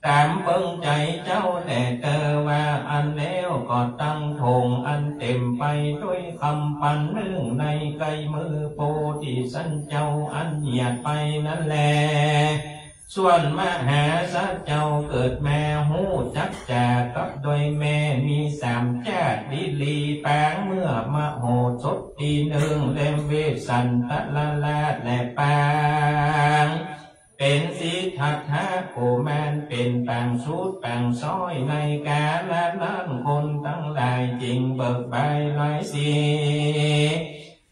ตามเบิ่งใจเจ้าแต่เธอว่าอันแล้วก็ตั้งธงอันเต็มไปด้วยคำปันเรื่องในไกลมือโพธิสันเจ้าอันเหยียดไปนั่นแลส่วนมหาสัจเจ้าเกิดแม่หูจักจากกับโดยแม่มีสามชาติดิลีแปงเมื่อมโหสถทีหนึ่งเล่มเวสันตะละลาดและปางเป็นสิทธัตถะโกมานเป็นปางสุดปางซ้อยในกาลนั้นคนทั้งหลายจริงเบิกบานหลายสี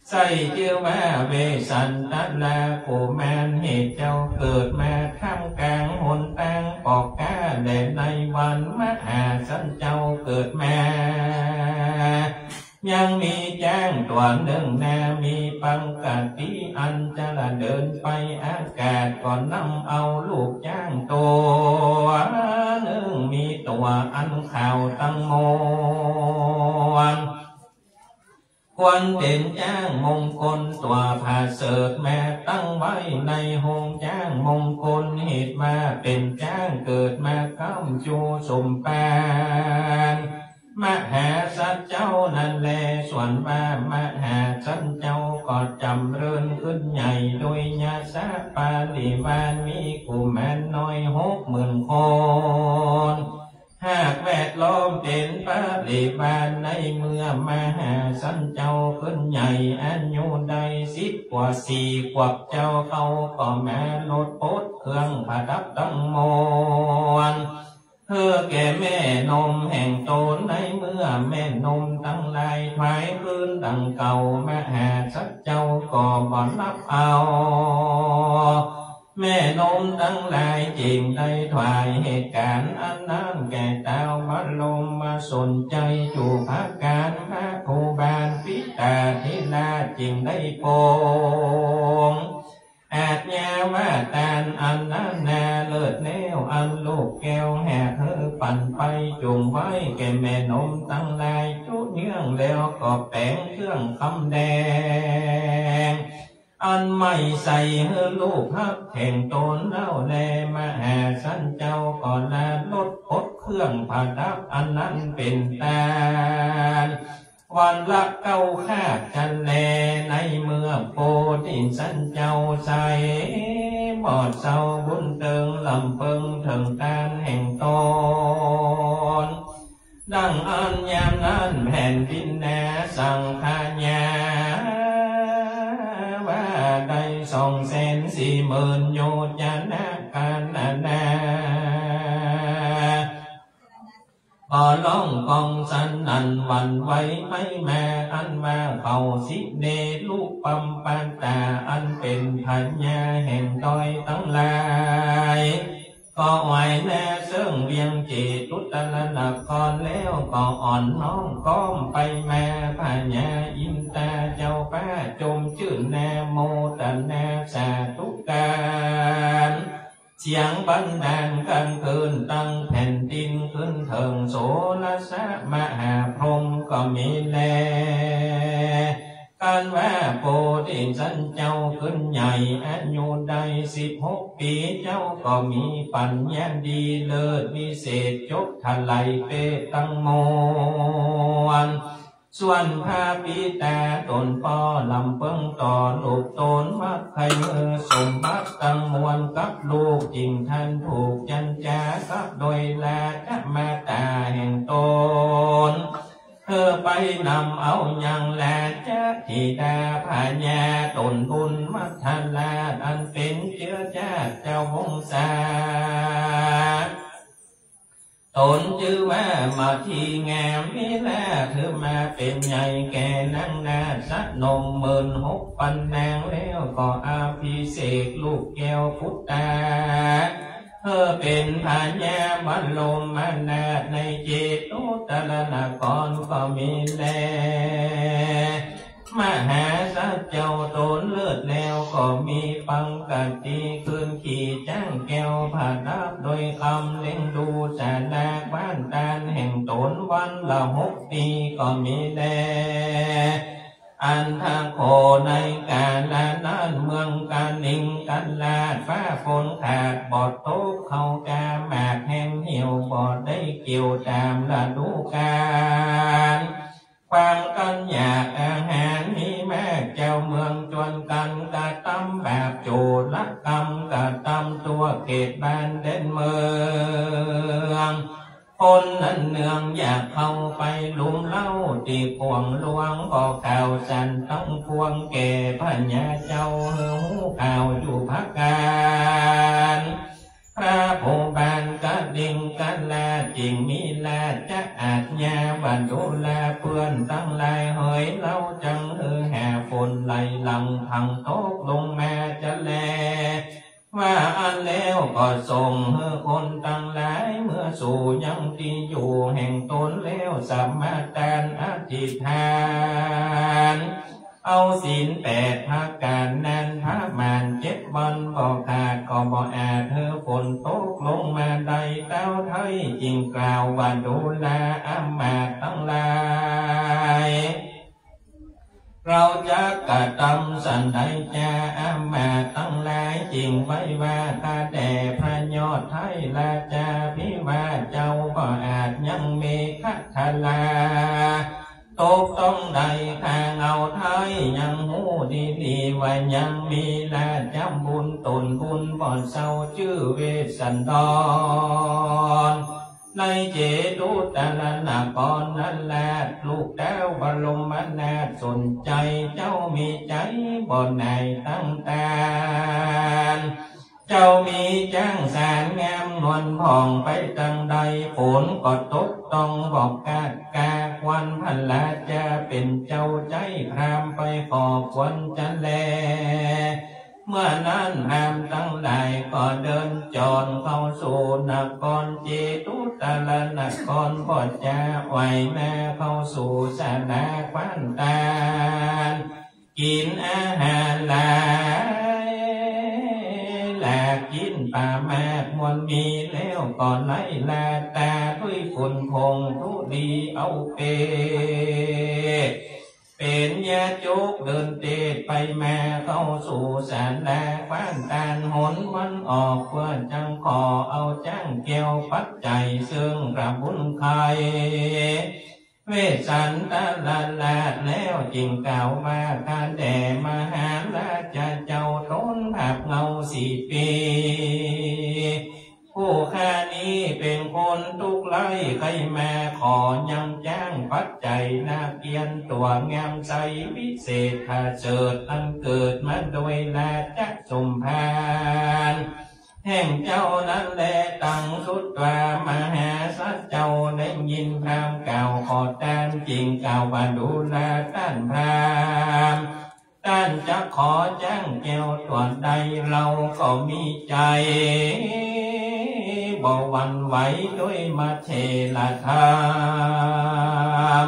ใส่เชื่อว่าเวสันตะลาโกมานเหตุเจ้าเกิดมาท่ามกลางหนทางปอกกาและในวันมหาสันเจ้าเกิดมายังมีแจ้งตัวหนึ่งนามีปังกติอันจะละเดินไปอากาศก่อนนำเอาลูกจ้างตัวหนึ่งมีตัวอันข่าวตั้งมวลควรเป็นจ้างมงคลตัวผาเสดแม่ตั้งไว้ในห้องจ้างมงคลเหตุมาเป็นจ้างเกิดมาค้ำจูสมปานมหาสัจเจ้านั่นแลส่วนว่ามหาสัจเจ้าก็จำเริญขึ้นใหญ่โดยญาสาปาลิวานมีกุมารน้อย60,000 คนหากแวดล้อมเป็นปาลิวานในเมื่อมหาสัจเจ้าขึ้นใหญ่อายุได้10 กว่า 4 ขวบเจ้าเขาก็มาลดโพดเครื่องประดับตั้งมวลเพื่อแก่แม่นมแห่งตนในเมื่อแม่นมทั้งหลายถวายคืนดังเก่ามหาสัจเจ้าก็บ่รับเอา แม่นมทั้งหลายจริงได้ถวายเหตุการณ์อันนั้นแก่เต้ามาลมมาสนใจจูพระการพระภูบาลปิตาธิราชจริงได้โปงอาจยาว่าตานอันนั้นนาเลิศแนวอันลูกแก้วแห่เธอปั่นไปจุงไว้แก่แม่นมตั้งหลายจุเนื่องแล้วก็แปลงเครื่องคำแดงอันไม่ใส่เฮือลูกฮักแข่งตนเล่าแลมาหาสันเจ้าก่อนลาลดพดเครื่องผ่าดับอันนั้นเป็นตาวันละเก้าคาดกันแลในเมื่อโพธิสันเจ้าใสบอดเศร้าบุญเติงลำเพิงถึงการแห่งตนดังอันยามนั้นแผ่นดินแดนสังขญาว่าได้240,000โยชนะกันนาก็ร้องกองสันนันวันไว้ไม่แม่อันมาเขาสิเดลูกปัมปันตาอันเป็นพัญญาแห่งดอยทั้งหลายก็ไหวแน่เสื่องเวียงจิตตุตละนครแล้วก็อ่อนน้อมก้มไปแม่พัญญาอินตาเจ้าป้าจมชื่นแนโมตันแนสาธุการเสียงบันดาลกันคืนตั้งแผ่นดินขึ้นเถิงโสนสะมหาพรหมก็มีแลการว่าโพธิสันเจ้าขึ้นใหญ่อายุได้16 ปีเจ้าก็มีปัญญาดีเลิศวิเศษยกทลายเปตังโมนส่วนพระปิตาตนพ่อลำเพิ่งต่อลูกตนมักใครมือสมบัติตั้งมวลกับลูกจริงท่านถูกยันจากับโดยลาจะมาตาแห่งตนเธอไปนำเอาอย่างแลจะธิดาพญาตนบุญมัทลาอันเป็นเชื้อชาติเจ้าวงศาตนชื่อว่ามาทีงามวิลาเธอมาเป็นใหญ่แก่นางนาสักนม16,000 นางแล้วก็อาภิเษกลูกแก้วพุทธาเธอเป็นพญาบัลลมมานาในเจตุตละนครก็มีแลมหาสัจเจ้าตนเลิศแล้วก็มีปังกัดตีคืนขี่จ้างแก้วผ่าดับโดยคำเล่งดูจาดาบ้านตานแห่งตนวันละ6 ปีก็มีแลอันทางโคในกาลนั้นเมืองกานิงกันลาดฟ้าฝนขาดบอดตกเขากาหมากแห้งเหี่ยวบอดได้เกี่ยวตามฤดูกาลฟังกันอยากอาหารมีแม่เจ้าเมืองจวนกันกะตำแบบโจรกรรมกะตำตัวเขตบ้านเด่นเมืองคนนั้นเนืองอยากเข้าไปลุมเล่าตีพวงหลวงก็ข่าวสันต้องพวงแก่พญาเจ้าหูข่าวอยู่พักการพระภูบาลกะดิ่งกันลาจริงมีลาจะอาจญาบันดูแลเพื่อนตั้งหลายเฮยเล่าจังแห่ฝนไหลหลังพังตกลงมาจะแลว่าอันแล้วก็ส่งคนตั้งหลายเมื่อสู่ยังที่อยู่แห่งตนแล้วสามารถการอธิษฐานเอาศีล8 ประการนั้นพระมาร7 วันบ่ขาดก็บ่อาจฝนตกลงมาใดเต้าไทยจริงกล่าวว่าดูแลอามาตย์ทั้งหลายเราจะกระทำสันใดจะอามาตย์ทั้งหลายจริงไว้ว่าข้าแต่พระยอดไทยราชาพิว่าเจ้าก็อาจยังมีคัทลาตกต้องใดข้างเอาไทยยังหูดีว่ายังมีลาจำบุญตนบุญบ่เศร้าชื่อเวสสันดรในเจตุตละนครนั้นแลลูกแก้วบรมนาถสนใจเจ้ามีใจบ่ไหนตั้งตาเจ้ามีจ้างสารงามนวลผ่องไปตั้งใดฝนก็ตกต้องบอกกาควันพันลาจะเป็นเจ้าใจพรามไปขอควันจันแล เมื่อนั้นพราหมณ์ทั้งหลายก็เดินจรเข้าสู่นครเจตุตรนครก็จะไหวแม่เข้าสู่ศาลาคว้านตาลกินอาหารหลายหลากกินป่ามากมวลมีแล้วก่อนไล่ลาตาด้วยฝุ่นคงทุดีเอาเป็นยาจุกเดินเตะไปมาเข้าสู่ศาลาบ้านตาลหนวันออกเพื่อจังขอเอาจ้างแก้วปัจจัยซึ่งพระบุญใครเวสันตลาลาแล้วจึงกล่าวว่าข้าแด่มหาราชเจ้าต้นภาพเงา4 ปีผู้ข้านี้เป็นคนทุกข์ไร้ใครมาขอยังจ้างปัจจัยนาเกียนตัวงามใสวิเศษถ้าเจิดอันเกิดมาโดยราชสมภารแห่งเจ้านั้นแลตั้งสุดว่ามหาสัจเจ้าได้ยินพราหมณ์กล่าวขอต้านจริงกล่าวว่าดูแลต้านพราหมณ์ต้านจะขอจ้างแก้วตัวใดเราก็มีใจบ่หวั่นไหวด้วยมาเทลธรรม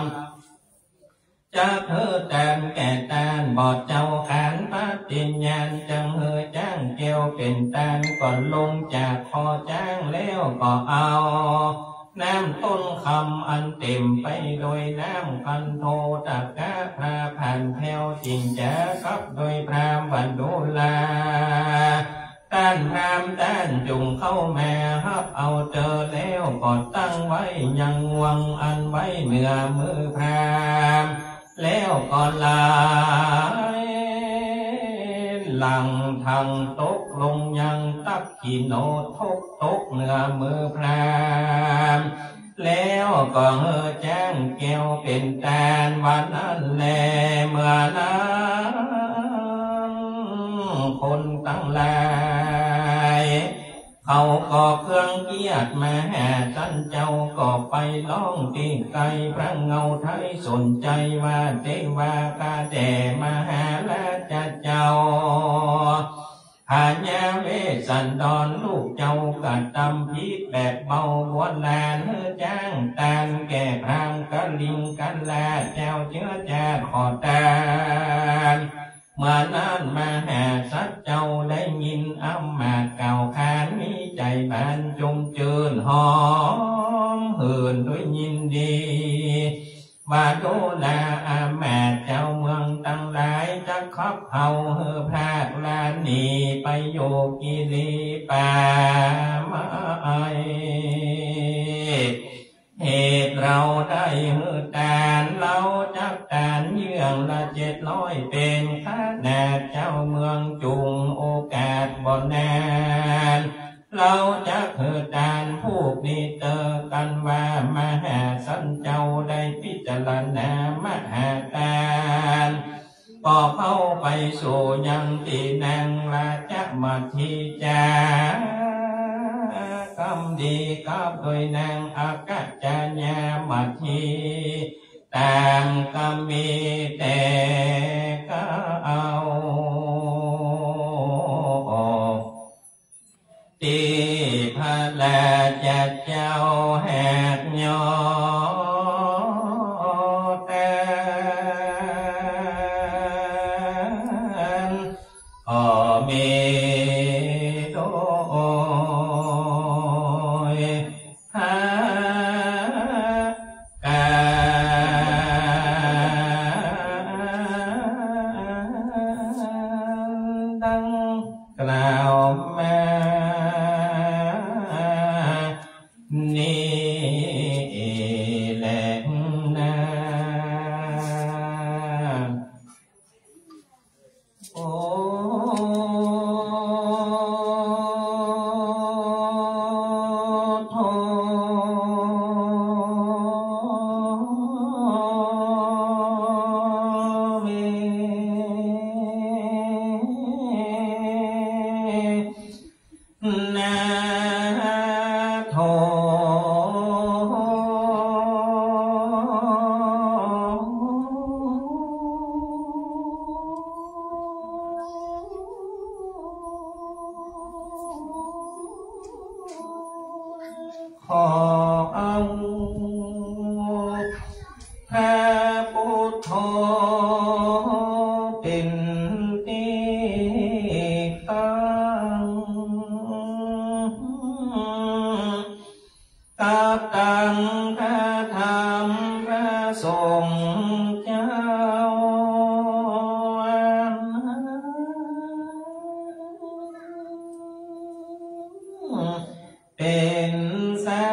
จะเธอแตนแก่ตานบอดเจ้าขานปฏิญญาณจังเฮอจ้างแก้วเป็นตานก่อนลงจากคอจ้างแล้วก็เอาน้ำต้นคำอันเต็มไปโดยน้ำคันโทตะกะพระผ่านแผ่วจริงจะกับโดยพรามบรรดุลาต้านพรามต้านจุงเข้ามาฮับเอาเจอแล้วก็ตั้งไว้ยังวังอันไว้เหนือมือพรามแล้วก็ลายหลังทางตกลงยังตักขีโนทกตกเหนือมือพรามแล้วก็เฮอจ้างแก้วเป็นตาลวันนั้นแลเมื่อนั้นคนตั้งหลายเขาก็เครื่องเกียรติมาหาท่านเจ้าก็ไปร้องตีไกลพระเงาไทยสนใจว่าเทวาคาแต่มหาราชเจ้าหาญาเวสันดรลูกเจ้ากระทำผิดแบบเบาบวนลานเฮือจ้างตานแก่พรางกะลิงกันลาเจ้าเชื้อจาขอตานเมื่อนั้นมหาสัจเจ้าได้ยินอำมาตย์กล่าวขานมีใจบานจงเจิญหอมเหินด้วยยินดีว่าดูแลอามาตย์เจ้าเมืองตั้งหลายจะขับเฮาเฮือพรากลานหนีไปโยกิลีป่าไม้เหตุเราได้เฮือตานเราจักตานเยื่องละ700เป็นข้าแดดเจ้าเมืองจุงโอกาสบ่นานเราจักเฮือตานผู้นี้เตอกันว่ามหาสันเจ้าได้พิจารณามหาตานก็เข้าไปสู่ยังที่นางราชมัทธิจากำดีกับโดยนางอากาจญามัทธิต่างก็มีแต่ก็เอาที่พระราชเจ้าแหกยอมีโดยหากาดังกล่าวมานี่แหละนะโอ้ อเอาพระพุทโธเป็นที่ตั้งกับตังพระธรรมพระสงฆ์เจ้าเป็นสา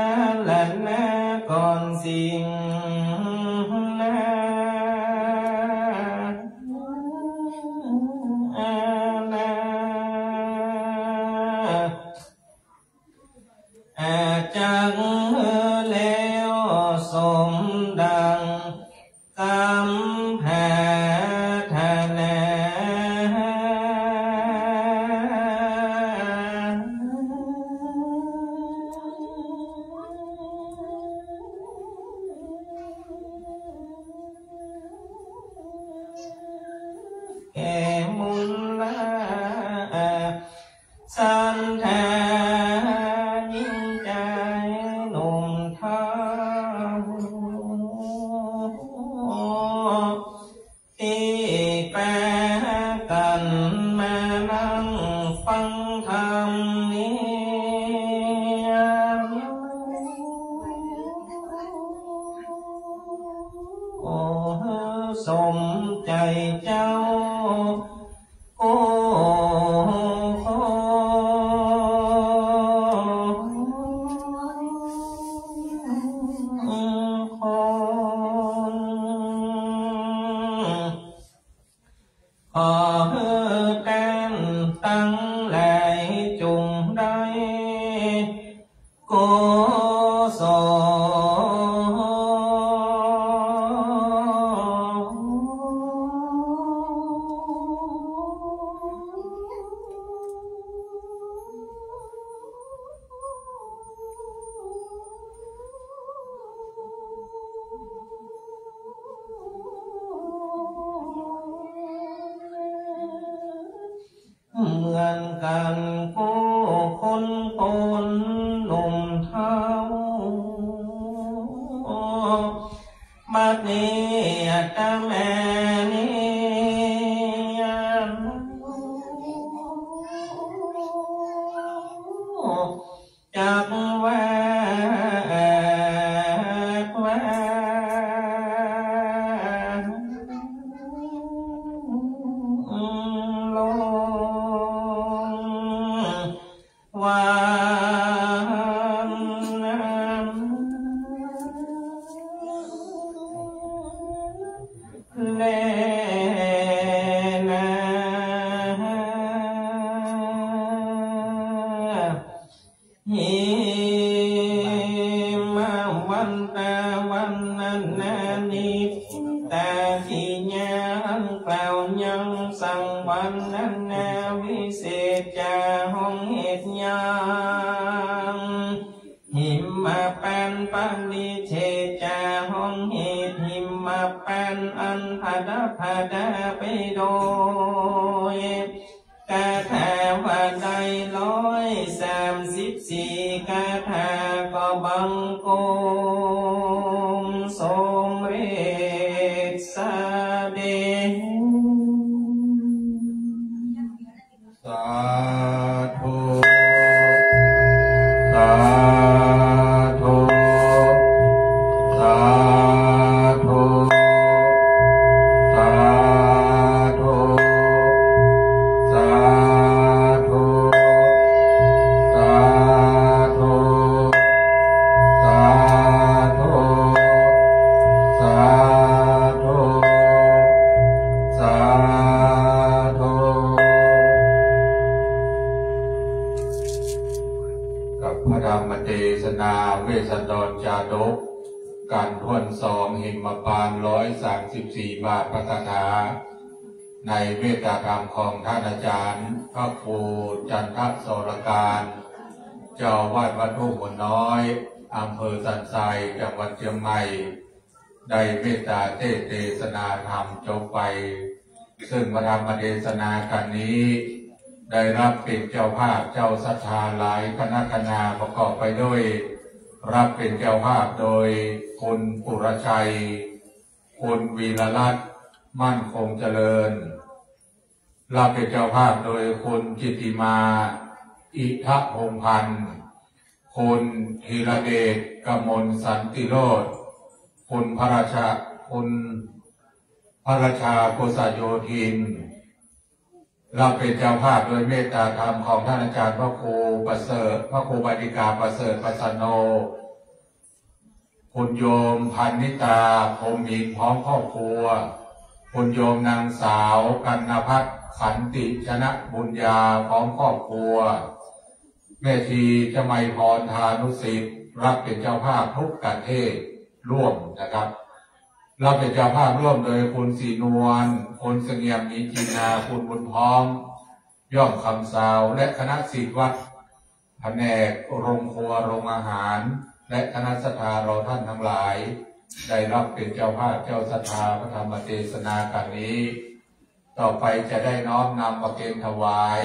รณะก่อนสิ่งจังแล้วสมดังกำแพทนาแก่มุลลาสันทาสมใจเจ้าโอ้ขอการตั้งหลายจงได้โกศเหมือนกันผู้คนตนหนุ่มเท้าบัดนี้ตาแม่นี้จากว่าวันตาวันนั้นนานิแต่ที่ยังกล่าวยังสั่งวันนั้นนาวิเศษจาห้องเหตุยังหิมมาปันปันดิเทจาห้องเหตุหิมมาปันอันพดาพดาไปโดยกาถาว่าได้134กาถาก็บังโกมสมเร็จสาเดสาธุสาธุสาธุสาธุสาธุสาธุสาธุสาธุสาธุกับพระธรรมเทศนาเวสสันดรจาดกการทวน2หิมพานต์134 บาทพระคาถาในเมตตาธรรมของท่านอาจารย์พระครูจันทสรการเจ้าวาดวัดทุ่งหัวน้อยอำเภอสันทรายจังหวัดเชียงใหม่ได้เมตตาเทศนาธรรมจบไปซึ่งพระธรรมเทศนากันนี้ได้รับเป็นเจ้าภาพเจ้าศรัทธาหลายคณะประกอบไปด้วย รับเป็นเจ้าภาพโดยคุณปุรชัยคุณวีรรัตน์มั่นคงเจริญรับเป็นเจ้าภาพโดยคุณจิตติมาอิทะพงษ์พันธ์คุณธีรเดชกมลสันติโรจน์คุณพระราชาโกษโยธินเราเป็นเจ้าภาพโดยเมตตาธรรมของท่านอาจารย์พระครูประเสริฐพระครูบดิกาประเสริฐประสโนคุณโยมพันนิตาพรหมินพร้อมครอบครัวคุณโยมนางสาวกันนภัทรขันติชนะบุญญาพร้อมครอบครัวแม่ชีจมัยพรธานุสิทธิ์รับเป็นเจ้าภาพทุกประเทศร่วมนะครับเราเป็นเจ้าภาพร่วมโดยคุณศรีนวลคุณเสงี่ยมอินจินาคุณบุญพร้อมย่อมคำสาวและคณะศิษย์วัดแผนกโรงครัวโรงอาหารและคณะศรัทธาเราท่านทั้งหลายได้รับเป็นเจ้าภาพเจ้าศรัทธาพระธรรมเทศนาการนี้ต่อไปจะได้น้อมนำประเคนถวาย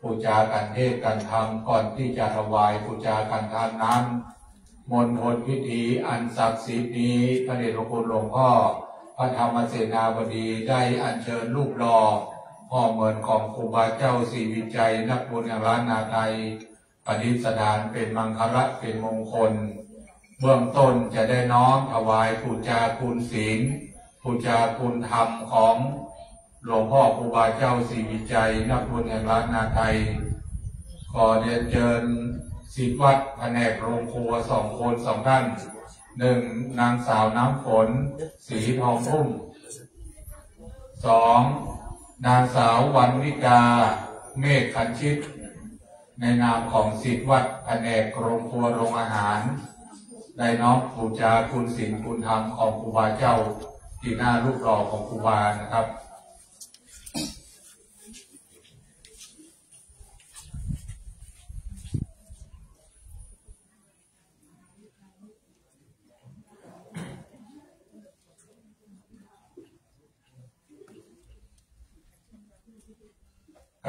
บูชาการเทศการธรรมก่อนที่จะถวายบูชาการทานนั้นมณฑลพิธีอันศักดิ์สิทธิ์นี้พระเดชพระคุณหลวงพ่อพระธรรมเสนาบดีได้อัญเชิญรูปหล่อพ่อเหมือนของครูบาเจ้าศรีวิจัยนักบุญแห่งล้านนาไทยปฏิสถานเป็นมังคละเป็นมงคลเบื้องต้นจะได้น้อมถวายบูชาคุณศีลบูชาคุณธรรมของหลวงพ่อครูบาเจ้าศรีวิจัยนักบุญแห่งล้านนาไทยขอเรียนเชิญศิษย์วัดแผนกโรงครัว2 คน2 ท่าน1นางสาวน้ำฝนศรีทองพุ่ม2นางสาววรรณวิกาเมฆขันชิตในนามของศิษย์วัดแผนกโรงครัวโรงอาหารได้น้อมบูชาคุณศีลคุณธรรมของครูบาเจ้าที่หน้ารูปหล่อของครูบานะครับ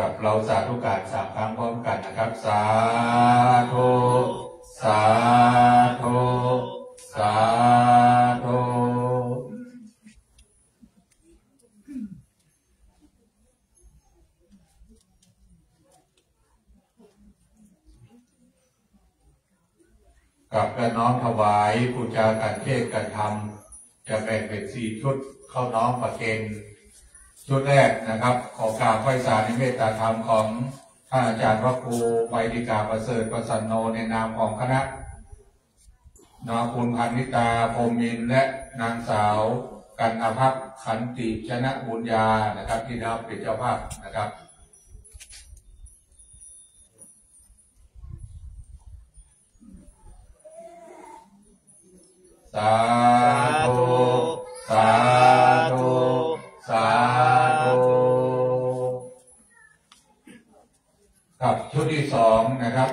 กับเราสาธุการ3 ครั้งพร้อมกันนะครับสาธุสาธุสาธุกับและน้อมถวายบูชาการเทศการธรรมจะแบ่งเป็น4 ชุดเข้าน้อมประเคนชุดแรกนะครับขอกราบไหว้สาในเมตตาธรรมของท่านอาจารย์พระครูไวดิกาประเสริฐประสันโนในนามของคณะคุณพันนิตาพรหมินและนางสาวกันนภัทรขันติชนะบุญญานะครับที่รับเป็นเจ้าภาพนะครับสาธุสาธุสาธุครับชุดที่2นะครับ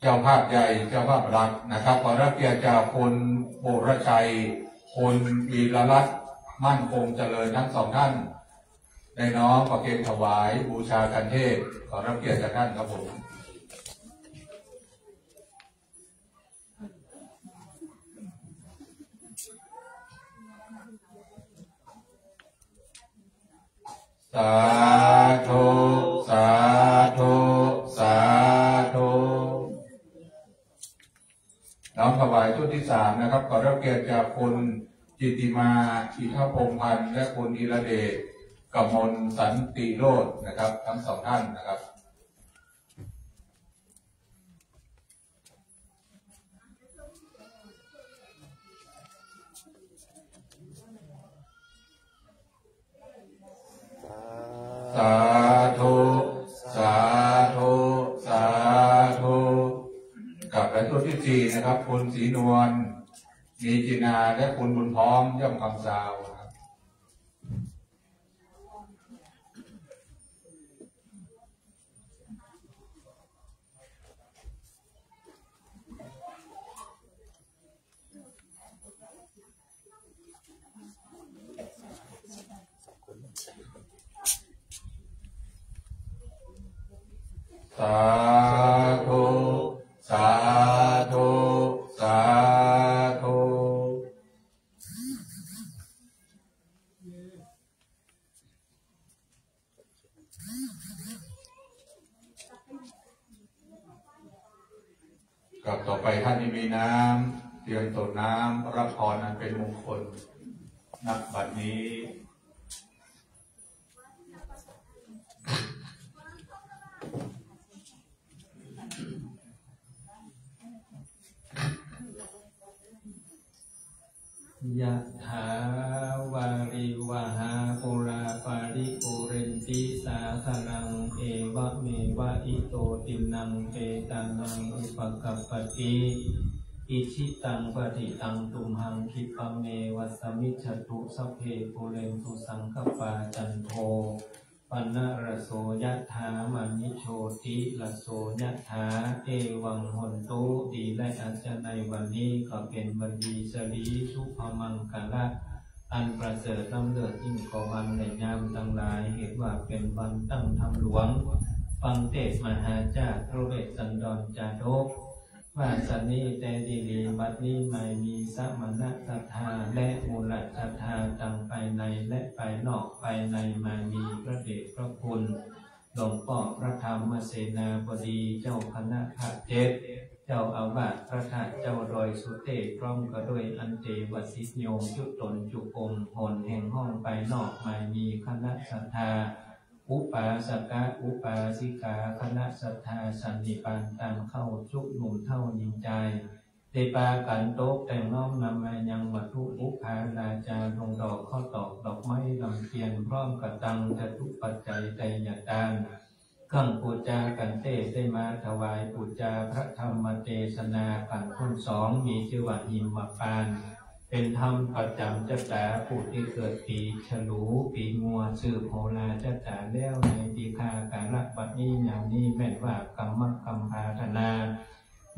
เจ้าภาพใหญ่เจ้าภาพหลักนะครับขอรับเกียรติจากคุณปุรชัยคุณวีรรัตน์มั่นคงเจริญทั้ง2 ท่านได้น้อมประเคนถวายบูชาการเทศขอรับเกียรติจากท่านครับผมสาธุสาธุสาธุน้อมถวายชุดที่3นะครับขอรับเกียรติจากคุณจิตติมาอิทะพงษ์พันธ์และคุณธีรเดชกมลสันติโรจน์นะครับทั้ง2 ท่านนะครับสาธุสาธุสาธุกับและชุดที่4นะครับคุณศรีนวลมีจินาและคุณบุญพร้อมย่อมคำสาวสาธุสาธุ กับต่อไปท่านที่มีน้ำเตรียมตดน้ำรับพรอันเป็นมงคลณบัดนี้ยะถาวาริวหาปุราปาริปุเรนติสาคลังเอวะเมวะอิโตตินังเปตานังอุปกัปปติอิชิตังปฏิตังตุมหังคิปะเมวัสมิจฉตุสัพเพปุเรนตุสังคปาจันโทปนะระโสยะถามณิโชติระโสยะถาเอวังหนตุดีและอาจจะในวันนี้ก็เป็นวันดีสรีสุภมังคละอันประเสริฐล้ำเลิศยิ่งกว่าวันในยามทั้งหลายเห็นว่าเป็นวันตั้งธรรมหลวงฟังเทศมหาจารย์พระเวสสันดรจาดกว่าสันนี้แต่ดีลีบัดนี้ไม่มีสมณะศรัทธาและมูลศรัทธาตั้งภายในและภายนอกภายในมามีพระเดชพระคุณหลวงพ่อพระธรรมเสนาบดีเจ้าคณะภาค7เจ้าอาวาสพระธาตุเจ้าดอยสุเทพพร้อมกับด้วยอันเทวสิทธิโยมจุตนจุอมหนแห่งห้องภายนอกไม่มีคณะศรัทธาอุปาสกะอุปาสิกาคณะศรัทธาสันนิบาตตามเข้าชุกหนุ่มเท่ายิงใจเตปากันโต๊ะแต่งน้อมนำมายังวัตถุอุปาราจาลงดอกข้อตอกดอกไม้ลำเทียนพร้อมกับตังจตุปัจจัยไตรยตานข้างปูจากันเตได้มาถวายปูจาพระธรรมเทศนากันคนสองมีชื่อว่าหิมปานเป็นธรรมประจำจัตตาผู้ที่เกิดปีฉลูปีงัวสืบโหราจัตตาแล้วในปีคาการะบัดนี้อย่างนี้แม่นว่ากรรมกรรมพาธนา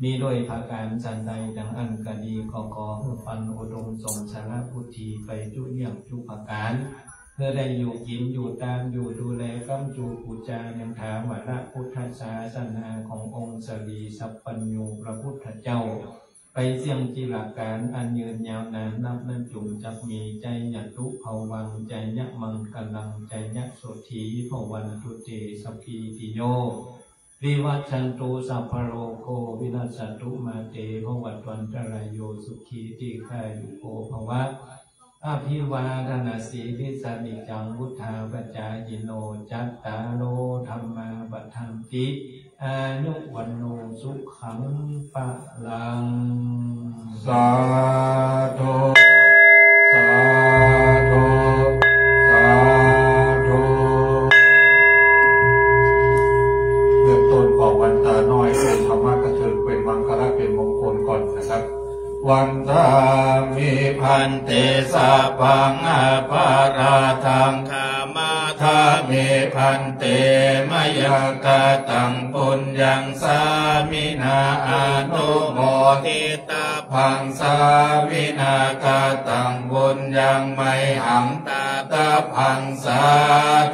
มีโดยภาการสันใดดังอันกดีกอกอฟันอุดมทรงสารพุทธีไปจุเยี่ยมจุภาการเพื่อได้อยู่กินอยู่ตามอยู่ดูแลกำจูปูจายังถามว่าพระพุทธศาสนาขององค์สรีสัพพัญญูพระพุทธเจ้าไปเสี่ยงจิหลักการอันยืนยาวนานนับนั้นจุ่มจักมีใจยัตุภาวังใจยะมังกลังใจยะโสธีภวันตุเตสัพพีติโยวิวัชชันตุสัพพโรโควินัสสตุมาเตภวัตวันตรายโยสุขีติฆายุโกภวะอภิวาทนาสีลิสานิจังวุธาปจายิโนจัตตาโลธรรมาบัทันติอายุวันโนสุขังปะลังสาธุสาธุสาธุเริ่มต้นของวันตาน้อยเป็นธรรมะกระเทิงเป็นมังคละเป็นมงคลก่อนนะครับวันตามิพันเตสะปังอปาราทังธามาธามิพันเตมยกะตังปุญญังสามินาอนุโมทิตาพังสามินากะตังปุญญังไมหังตาตาพังสา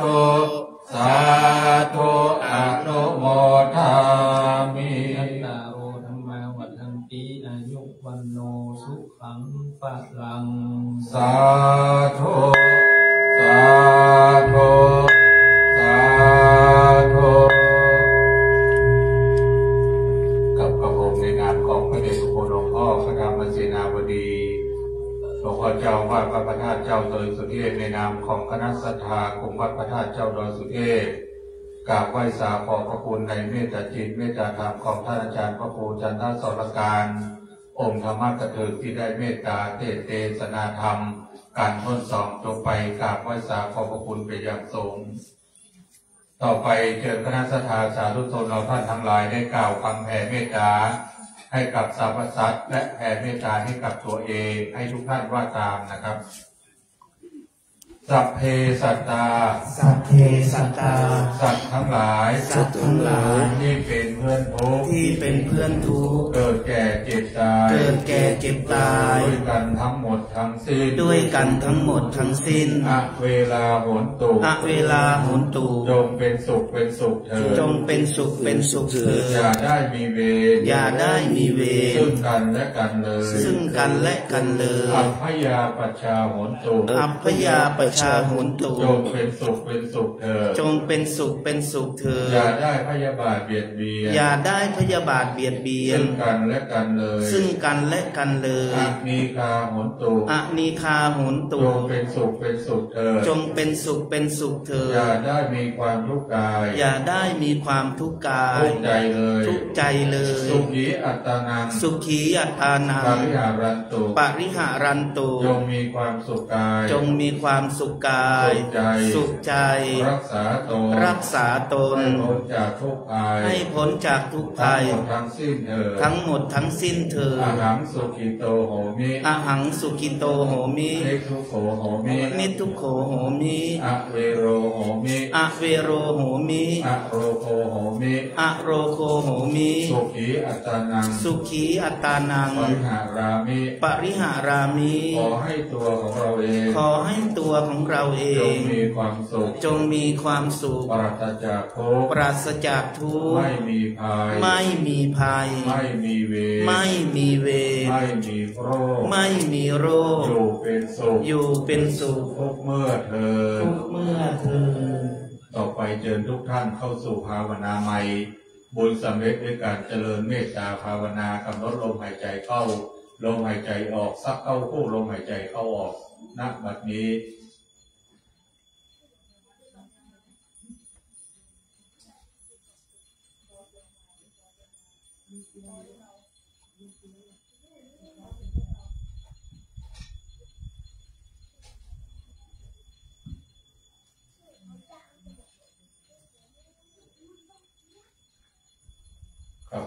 ธุสาธุอนุโมทามิวันโนสุขังปะลังสาธุสาธุสาธุกับกระผมในนามของพระเดชพระคุณหลวงพ่อพระธรรมเสนาบดีหลวงพ่อเจ้าวัดพระธาตุเจ้าดอยสุเทพในนามของคณะศรัทธากลุ่มวัดพระธาตุเจ้าดอยสุเทพกราบไหว้สาขอพระคุณในเมตตาจิตเมตตาธรรมของท่านอาจารย์พระครูจันทสรการองค์ธรรมกระเถิดที่ได้เมตตาเทศนาธรรมการทดสอบจบไปกราบไหว้สาขอพระคุณเป็นอย่างสูงต่อไปเชิญคณะสัทธาสาธุชนเราท่านทั้งหลายได้กล่าวคำแผ่เมตตาให้กับสรรพสัตว์และแผ่เมตตาให้กับตัวเองให้ทุกท่านว่าตามนะครับสัพเพสัตตาสัพเพสัตตาสัตว์ทั้งหลายสัตว์ทั้งหลายที่เป็นเพื่อนทุกข์ ที่เป็นเพื่อนทุกข์เกิดแก่เจ็บตายเกิดแก่เจ็บตายด้วยกันทั้งหมดทั้งสิ้นด้วยกันทั้งหมดทั้งสิ้นเวลาโหนตุเวลาโหนตุจงเป็นสุขเป็นสุขเถิดจงเป็นสุขเป็นสุขเถิดอย่าได้มีเวรอย่าได้มีเวรซึ่งกันและกันเลยซึ่งกันและกันเลยอัพพยาปัชชาโหนตุอัพพยาปัชชาโหนตุจงเป็นสุขเป็นสุขเถิดจงเป็นสุขเป็นสุขเถิดอย่าได้พยาบาทเบียดเบียนอย่าได้พยาบาทเบียดเบียนซึ่งกันและกันเลยซึ่งกันและกันเลยอนีคาโหนตุอนีคาโหนตุจงเป็นสุขเป็นสุขเถิดจงเป็นสุขเป็นสุขเถิดอย่าได้มีความทุกข์กายอย่าได้มีความทุกข์กายทุกใจเลยทุกใจเลยสุขีอัตตานังสุขีอัตตานังปริหารันตุปริหารันตุจงมีความสุขกายจงมีความสุขกายสุขใจรักษาตนรักษาตนให้พ้นจากทุกข์ภัยให้พ้นจากทุกข์ภัยทั้งสิ้นเถิดทั้งหมดทั้งสิ้นเถิดอหังสุขิโตโหมิอหังสุขิโตโหมินิทุโขโหมินิทุโขโหมิอเวโรโหมิอเวโรโหมิอโรโคโหมิอโรโคโหมิสุขีอัตตานังสุขีอัตตานังปริหารามิปริหารามิขอให้ตัวของเราเองขอให้ตัวของเราเองจงมีความสุขจงมีความสุขปราศจากทุกข์ปราศจากทุกข์ไม่มีภัยไม่มีภัยไม่มีเวรไม่มีเวรไม่มีโรคไม่มีโรคอยู่เป็นสุขอยู่เป็นสุขทุกเมื่อเธอทุกเมื่อเธอต่อไปเชิญทุกท่านเข้าสู่ภาวนาใหม่บุญสำเร็จด้วยการเจริญเมตตาภาวนากำหนดลมหายใจเข้าลมหายใจออกสักเข้าคู่ลมหายใจเข้าออกณบัดนี้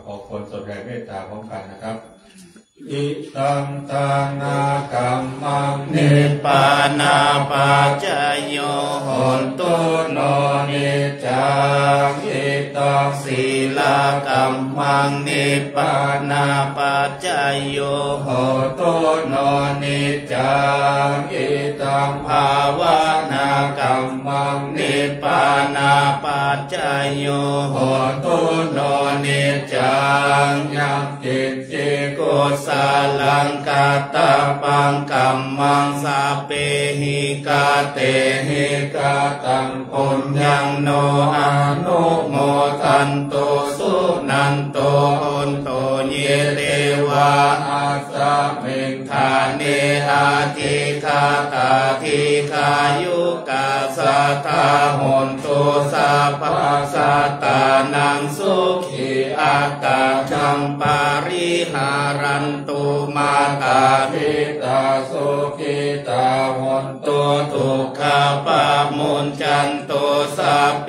ขอคนแสดงเมตตาพร้อมกันนะครับอิตังตานากัมมังนิพพานาปัจจโยโหตุโนนิจังอิตังศีลกัมมังนิพพานาปัจจโยโหตุโนนิจังอิตังภาวนากัมมังนิพพานาปัจจโยโหตุโนนิจังยัมติเจโกสาลังกาตาปังกัมมังสาเปหิกาเตหิกาตังปุญญังโนอนุโมทันโตสุนันโตอุนโตเยเตวะอาสะเมงธาเนอาทิคาตาทิคายุกาสัทธาโหนตุสัพพะสัตตานังสุขีอัตตาจังปาริหารันตุมาตาทิตาสุขิตาโหนตุทุกขปะมุนจันตุสัพเพ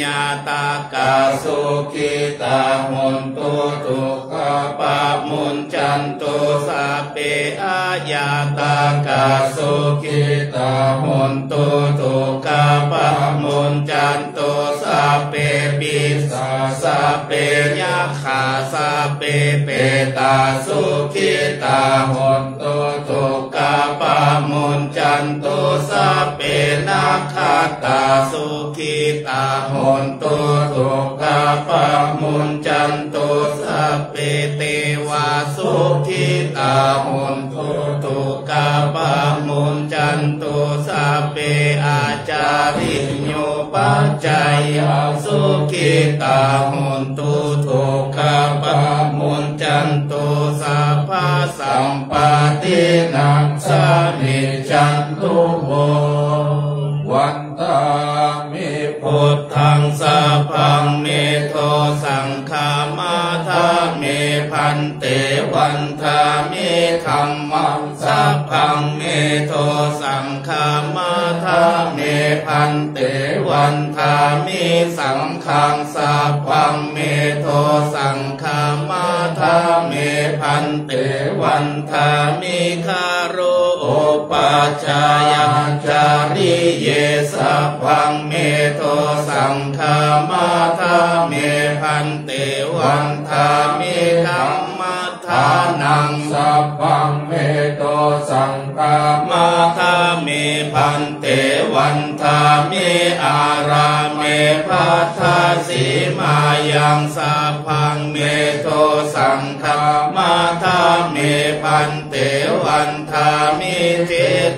ญาตากาสุขิตาโหนตุทุกขปะมุนจันตุสัพเพอาญาตากาสุขิตาโหนตุทุกขปะมุนจันตุสัพเพปิสาสัพเพยะขาสัพเพเปตาสุขิตาโหนตุทุกขปะมุนจันตุสัพเพนัคขตาสุขิตาโหนตุทุกขปะมุนจันตุสัพเพเทวาสุขิตาโหนตุทุกขปะมุนจันตุสัพเพอาจาริโยปัจจายสุขิตาโหนตุทุกขปะมุนจันตุสัพพะสัมปตินังสานิจันตุโววันตามิพุทธังสัพพังเมโทสังฆามาทาเมพันเตวันทามิธัมมังสัพพังเมโทสังฆามาทาเมพันเตวันทามิสังฆังสัพพังเมโทสังฆามาทาเมพันเตวันทามิคาโรโอ อุปัชฌายังจาริเยสัพพังเมโทสังฆามาทาเมพันเตวันทามิธัมมัฏฐานังสัพพังเมโทสังฆามาทาเมพันเตวันทามิอาราเมพัทธาสีมายังสัพพังเมโทสังฆามาทาเมพันเตวันทามิเท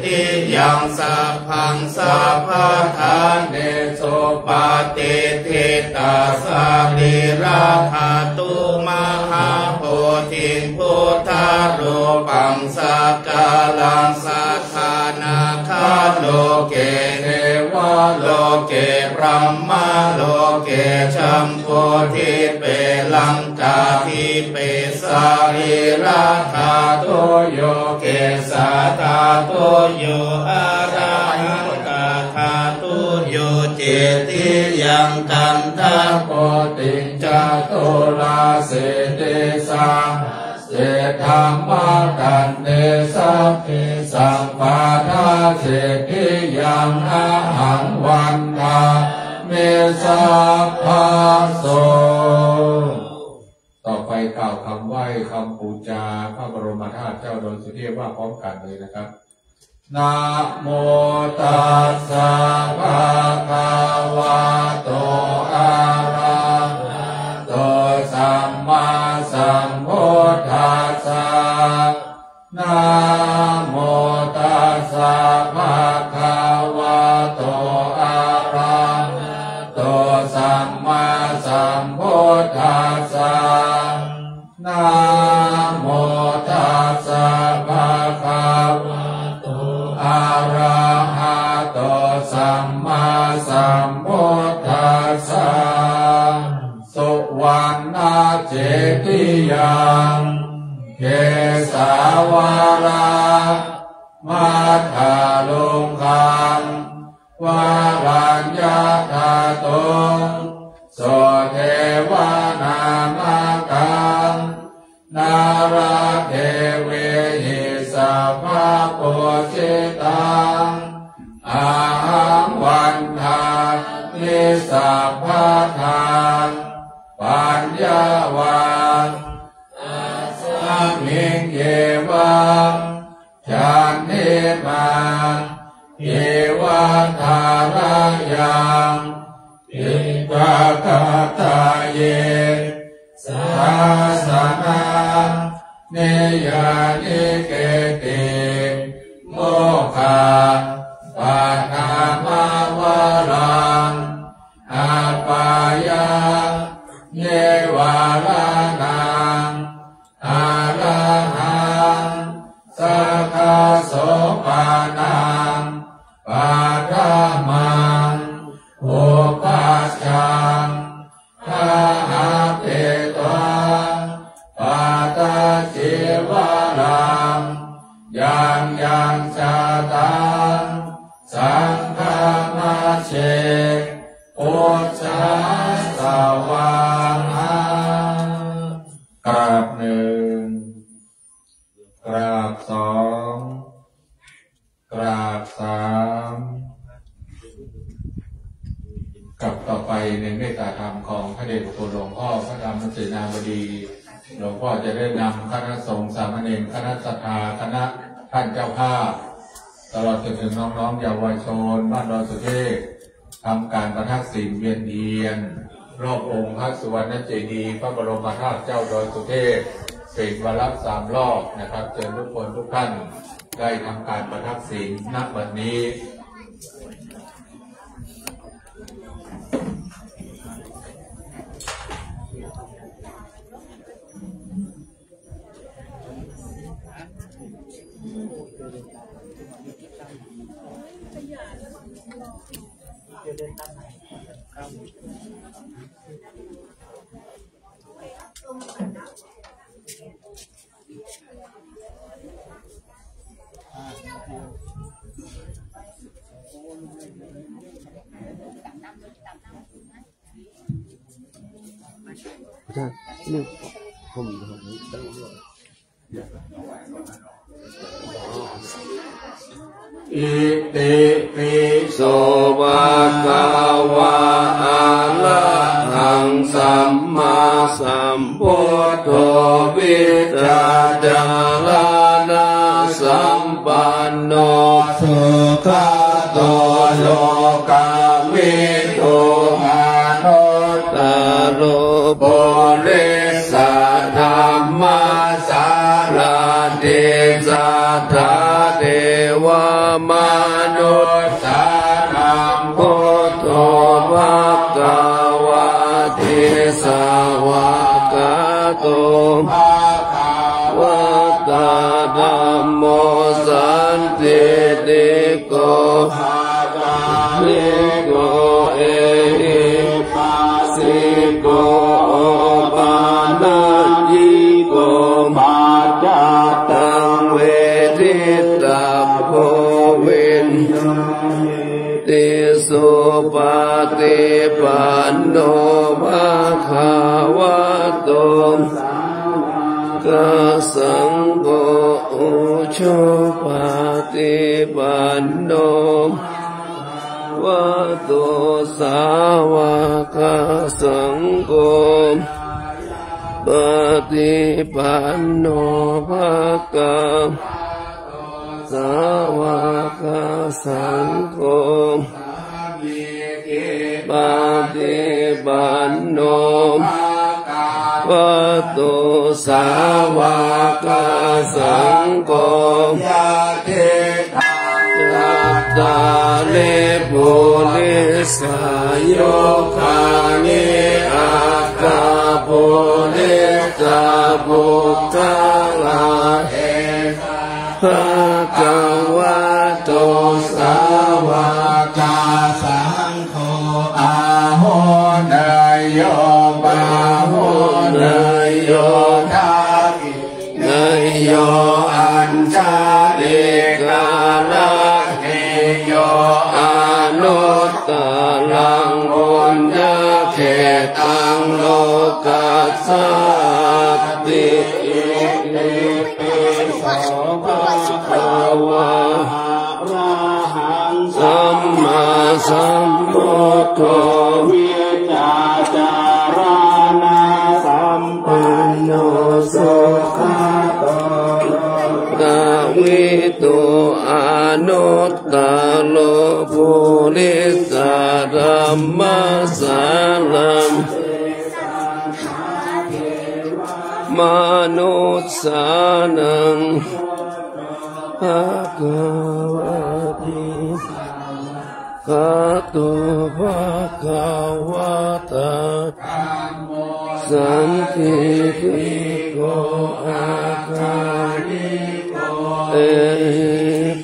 ติยังสัพพังสัพพะทานเนโสปาติเทตาสาลิราธาตุมหาโพธิพุทธารูปังสักกาลังสัทธานาคาโลเกเทวะโลเกพรหมโลเกชัมโพธิเปลังกาทิเปสาลิราธาตุโยเกสัทธาตุโยอาราหังกาธาตุโยเจติยังกันทาโพติจตุลาเสเตสังเสธรรมกันเตสัพพิสัมปาทาเสติยังอาหังวันทาเมสัพพะโสต่อไปกล่าวคำไหว้คำปูจาพระบรมธาตุเจ้าดอยสุเทพว่าพร้อมกันเลยนะครับนะโมตัสสะภะคะวะโตอะระหะโตสัมมาสัมพุทธัสสะนะโมตัสสะภะคะวะโตอะระหะโตสัมมาสัมพุทธัสสะนะโมตัสสะภะคะวะโตอะระหะโตสัมมาสัมพุทธัสสะสุวรรณเจติยังเกสาวาระมัทธาลุงคังวารัญญาธาตุงโสเทวานามากังนาราเทเวหิสัพพะปุจิตังอาหังวันทานิสัพพะทานปัญญาวันอาสามิงเยวังจันทิมาเยวะทารายังอิปะกะตาเยสาสนาเนยานิเกติโมฆะปะนามาวารังอาปายาเยวาลานังอาราหังสักขะโสปานังปัฏฐามังอุปัชฌังทาหะเตตวาปัตตาจิวารังยังยังชาตังสังฆามาเชปุจจาสวังกราบหนึ่งกราบสองกราบสามกับต่อไปในเมตตาธรรมของพระเดชพระคุณหลวงพ่อพระธรรมเสนาบดีหลวงพ่อจะได้นำคณะสงฆ์สามเณรคณะศรัทธาคณะท่านเจ้าภาพตลอดจนถึงน้องๆเยาวชนบ้านดอยสุเทพทำการประทักษิณเวียนเทียนรอบองค์พระสุวรรณเจดีย์พระบรมธาตุเจ้าดอยสุเทพเป็นวันละ3 รอบนะครับเชิญทุกคนทุกท่านได้ทำการประทักษิณณบัดนี้นี่ผมได้ด้วย อิติปิโส ภะคะวะอะระหังสัมมาสัมพุทโธวิชาจารณะสัมปันโนสุขโตโลกาวิทูมานุตตโลปุริสธรรมสารติสัทธาเทวมนุษย์สานังพุทโธภควะติสาวกโตภควตาธัมโมสันติติโกภะคะวิโกเอหิปัสสิโกปานาจิโกมาจาตังเวทิตาโพวินติสุปฏิปันโนภะคะวะโตกัสสังโฆอุชุปฏิปันโนวะโตสาวกสังโฆปฏิปันโนภะคะสาวกสังโฆปฏิปันโนวะโตสาวกสังโฆยะเทตัตตาเลปุริสายโคานิอาคาปุริสาบุคลาเอภะคะวะโตสาวกสังโฆอาโหนายโยบาโหนายโยทากินายโยอัญชาลิกาลาเนโยอนุตตรังบุญญาเขตังโลกัสสติอิติปิโสภะคะวะระหังสัมมาสัมพุทโธวิชาจารณะสัมปันโนสุขโตกวิตุอนุตตโลปุริสธรรมสารมมนุษย์สานังภะคะวะติกะตุภะคะวะตาสันติติโกอาคาลิโกเอ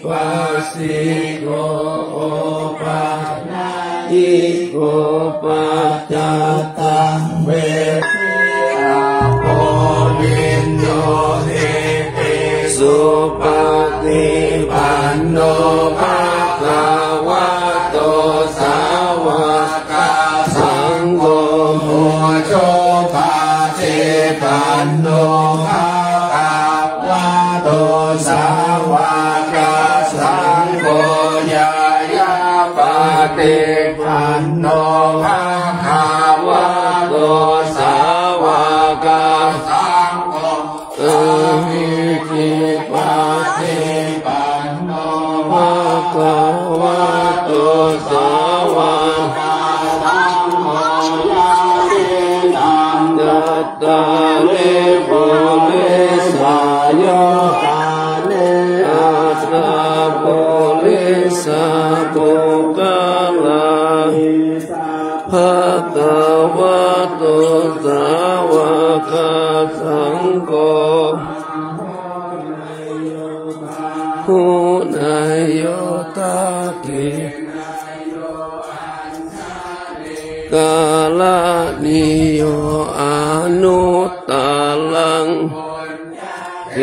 ปัสสิโกโอปัสนาอิโกปัจจตังเวทิตาโพวินโยเอติสุปฏิปันโนภะคะวะโตสาวกสังโฆโมโชปฏิปันโนภะคะวะโตสาวกสังโฆยายาปฏิปันโนภะคะวะโตสาวกสังโฆอิติปฏิปันโนภะคะวะโตสาวกสังโฆยะเทนังยัตตาเลปุริสายกาเลอาสาปุริสาปุกาลาภะคะวะโตสาวกสังโฆหูนายโยตากิกาลานิโยอนุตตรังเข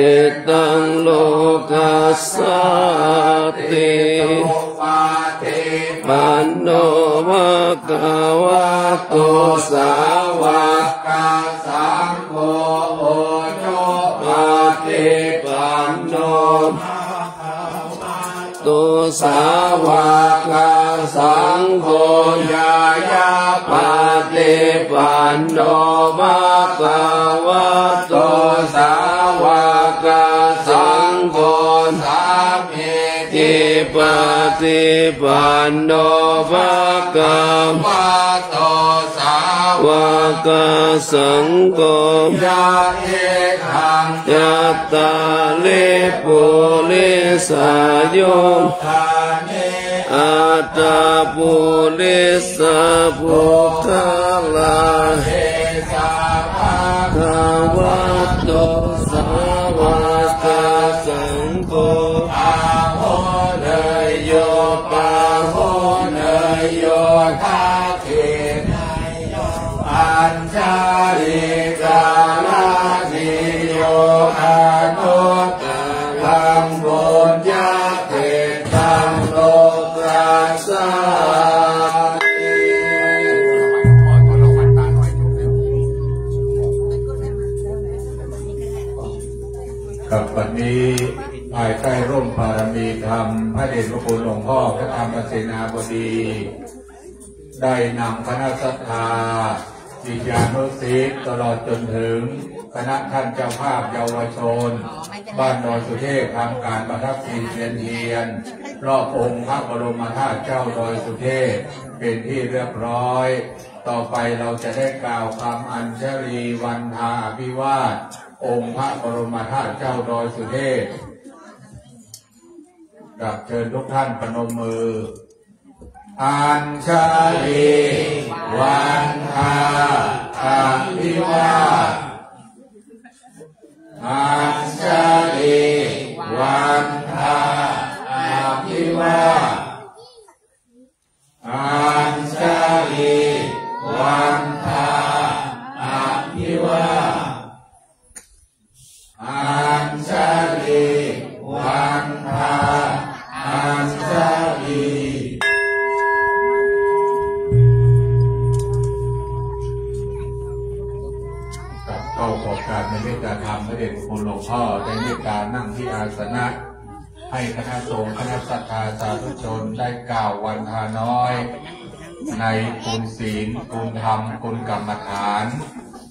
ตังโลกัสสติปันโนภะคะวะโตสาวกสังโฆโอโชปฏิปันโน ตุ สาวกสังโฆญายาปฏิปันโนภะคะวะโตสาวกสังโฆสามิทิปฏิปันโนภะคะวะโตสาวกสังโฆยะเอหังยัตตาลิปุริสายโยอัตตาปุริสพุทธลาเฮสาภะคะวะโตสาวกสังโฆอาโหเนยโยปาโหเนยโยทาเทนยโยอัญชาลิกาลาสิโยอานุตตังบุญญาเตตังโลกัสสากับวันนี้ภายใต้ร่มบารมีธรรมพระเดชพระคุณหลวงพ่อพระธรรมเสนาบดีได้นำคณะศรัทธาศิษยานุศิษย์ตลอดจนถึงคณะท่านเจ้าภาพเยาวชนบ้านดอยสุเทพทำการประทับศีลเทียนรอบองค์พระบรมธาตุเจ้าดอยสุเทพเป็นที่เรียบร้อยต่อไปเราจะได้กล่าวคำอัญชลีวันทาอภิวาทองค์พระบรมธาตุเจ้าดอยสุเทพกับเชิญทุกท่านประนมมืออัญชลีวันทาอภิวาทอัญชลีวันทาอภิวาทอัญชลีวันทาอภิวาทอัญชลีวันทาอัญชลีเข้าขอบการในเมตตาธรรมพระเดชพระคุณหลวงพ่อได้เมตตานั่งที่อาสนะให้คณะสงฆ์คณะศรัทธาสาธุชนได้กล่าววันทาน้อยในคุณศีลคุณธรรมคุณกรรมฐาน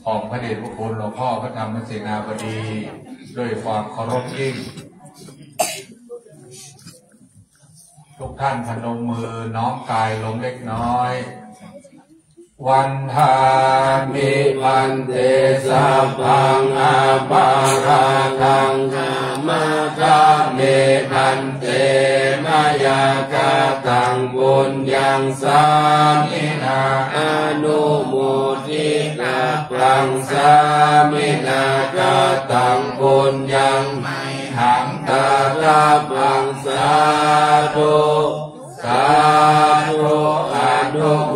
ของพระเดชพระคุณหลวงพ่อพระธรรมเสนาบดีด้วยความเคารพยิ่งทุกท่านพนมมือน้อมกายลงเล็กน้อยวันทามิวันเตสัพพังอาปาราทังนามาคาเมพันเตมายากาตังบุญยังสามินาอนุโมทิตาปังสามินากาตังบุญยังไมหังตาลาปังสาธุสาธุอนุโม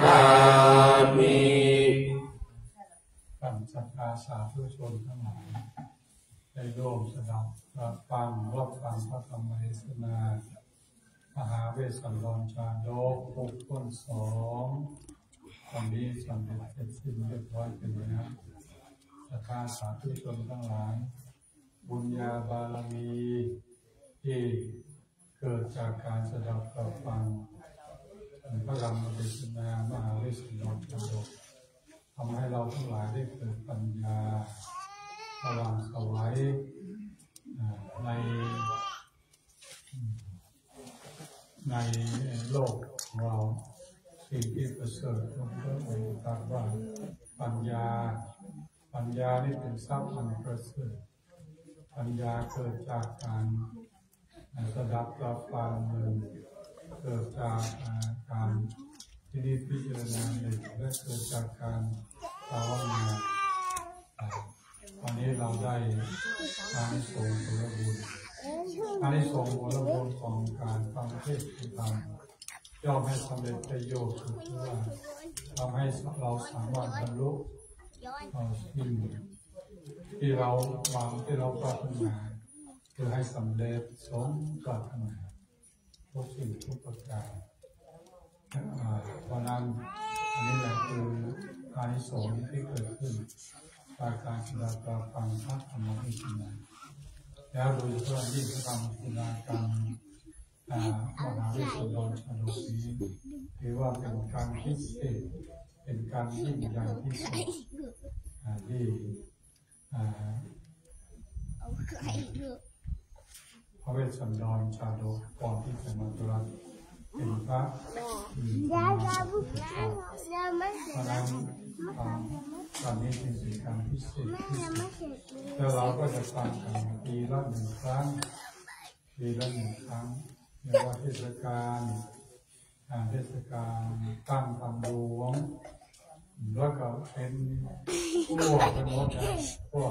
ทามิท่านศรัทธาสาธุชนทั้งหลายได้ร่วมสดับรับฟังรับฟังพระธรรมเทศนามหาเวสสันดรชาดกทุกคนสองตอนนี้สำเร็จเสร็จสิ้นเรียบร้อยเป็นแล้วศรัทธาสาธุชนทั้งหลายบุญญาบารมีที่เกิดจากการสดับรับฟังพระธรรมเทศนามหาเวสสันดรชาดกทำให้เราทั้งหลายได้เกิดปัญญาพลังสวัยในโลกของเราสิ่งที่ประเสริฐของพระองค์ตรัสว่าปัญญานี่เป็นทรัพย์อันประเสริฐปัญญาเกิดจากการสดับรับฟังเกิดจากการที่นี่พิจารณาและเกิดจากการภาวนาวันนี้เราได้อานิสงส์ผลบุญอานิสงส์ผลบุญของการฟังเทศน์ธรรมย่อมให้สำเร็จประโยชน์คือว่าทำให้เราสามารถบรรลุสิ่งที่เราหวังที่เราปรารถนาเพื่อให้สำเร็จสมปรารถนาทุกสิ่งทุกประการเพราะนั้นอันนี้แหละคืออานิสงส์ที่เกิดขึ้นจากการสดับรับฟังพระธรรมเทศนาแล้วโดยเฉพาะยิ่งพระธรรมเทศนากรรม มหาวิสุทธิชาดกนี้ถือว่าเป็นการพิเศษเป็นการยิ่งใหญ่ที่สุดที่พระเวสสันดรชาดกก่อนที่จะมาตรัสเป็นพระเพราะนั้นตอนนี้เป็นสิ่งการพิเศษที่สุดแล้วเราก็จะฟังกันปีละหนึ่งครั้งเรียกว่าเทศกาลตั้งธรรมหลวงแล้วก็เป็นทั่วไปหมดทั่ว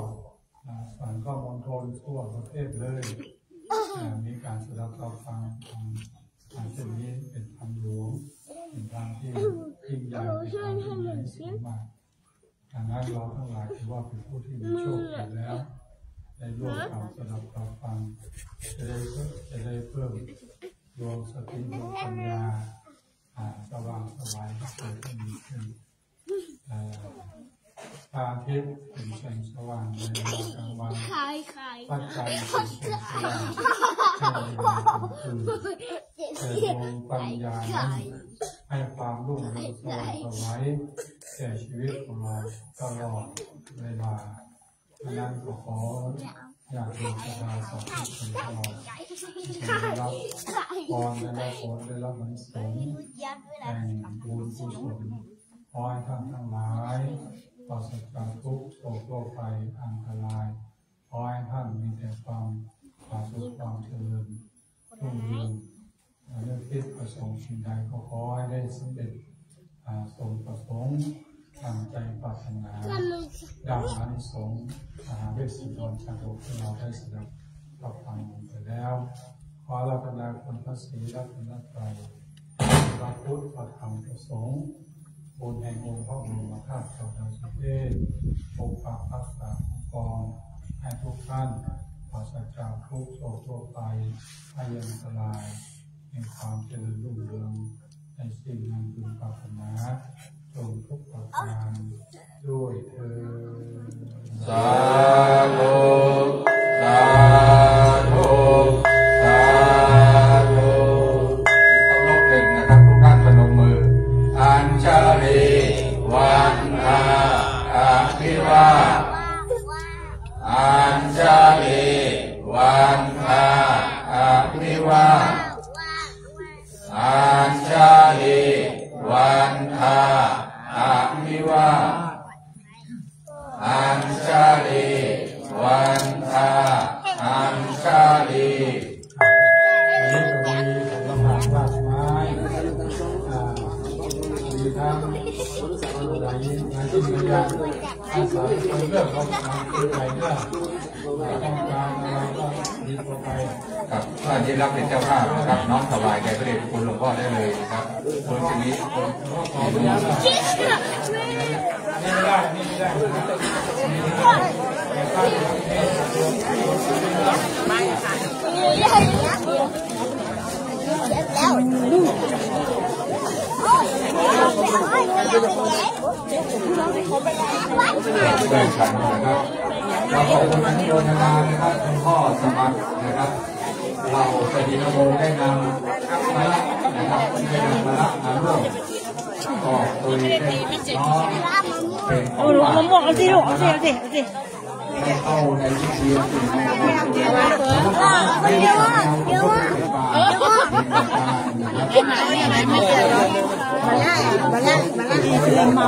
สังฆมณฑลทั่วประเทศเลยมีการแสดงรับฟังเช่นนี้เป็นธรรมหลวงเป็นทางที่ยิ่งใหญ่เป็นทางที่ใหญ่สูงมากดังนั้นเราทั้งหลายถือว่าเป็นผู้ที่มีโชคดีแล้วได้ร่วมกันแสดงรับฟังจะได้เพิ่มดวงสติดวงปัญญาสว่างสวายให้เกิดมีขึ้นตาทิพย์เป็นแสงสว่างในเวลากลางวันปัจจัยเป็นแสงสว่างในเวลากลางคืนแต่ดวงปัญญานั้นให้ความรุ่งเรืองสว่างสวายแก่ชีวิตของเราตลอดเวลาดังนั้นขออยากเป็นประธานสอนที่ตลอดได้รับพรได้รับผลได้รับมรรคผลแห่งบุญกุศลขอให้ท่านทั้งหลายปราศจากทุกข์โศกโรคภัยอันตรายขอให้ท่านมีแต่ความปราศจากความเจริญรุ่งเรืองเรื่องคิดประสงค์สิ่งใดก็ขอให้ได้สำเร็จสมประสงค์ตั้งใจปรารถนาดังอานิสงส์มหาเวสสันดรชาดกที่เราได้แสดงรับฟังไปแล้วขอรัตนาคุณพระศรีรัตนตรัยพระพุทธพระธรรมพระสงฆ์บุญแห่งองค์พระบรมธาตุเจ้าดาวสุเทพปกปักรักษาคุ้มครองให้ทุกท่านปราศจากทุกข์โศกโรคภัยภัยอันตรายมีความเจริญรุ่งเรืองในสิ่งนั้นพึงปรารถนาจงทุกประการด้วยเถิดสาธุสาธุสาธุอีกรอบหนึ่งนะครับทุกท่านพนมมืออัญชลีวันทาอภิวาอัญชลีวันทาอภิวาอัญชลีวันทาอภิวาอัญชลีวันทาอัญชลีนี้ก็มีผลไม้รากไม้มีทั้งหลายสิ่งหลายอย่างอาศัยคนเลือกเขาคือใครเลือกต้องการอะไรก็ดีต่อไปครับท่านที่รับเป็นเจ้าภาพนะครับน้อมถวายแด่พระเดชคุณหลวงพ่อได้เลยครับคนชนิดนี่ไม่ได้ไม่ค่ะได้ฉันนะครับเราขอบคุณอนุโมทนานะครับคุณพ่อสมัครนะครับเราสถิตวงศ์ได้นำมาละนะครับได้นำมาละมาร่วมก็โดยน้องเป็นของฝากเอาสิลูกเอาสิให้เข้าในพิธีสิ่งมงคลเดี๋ยวว่ามา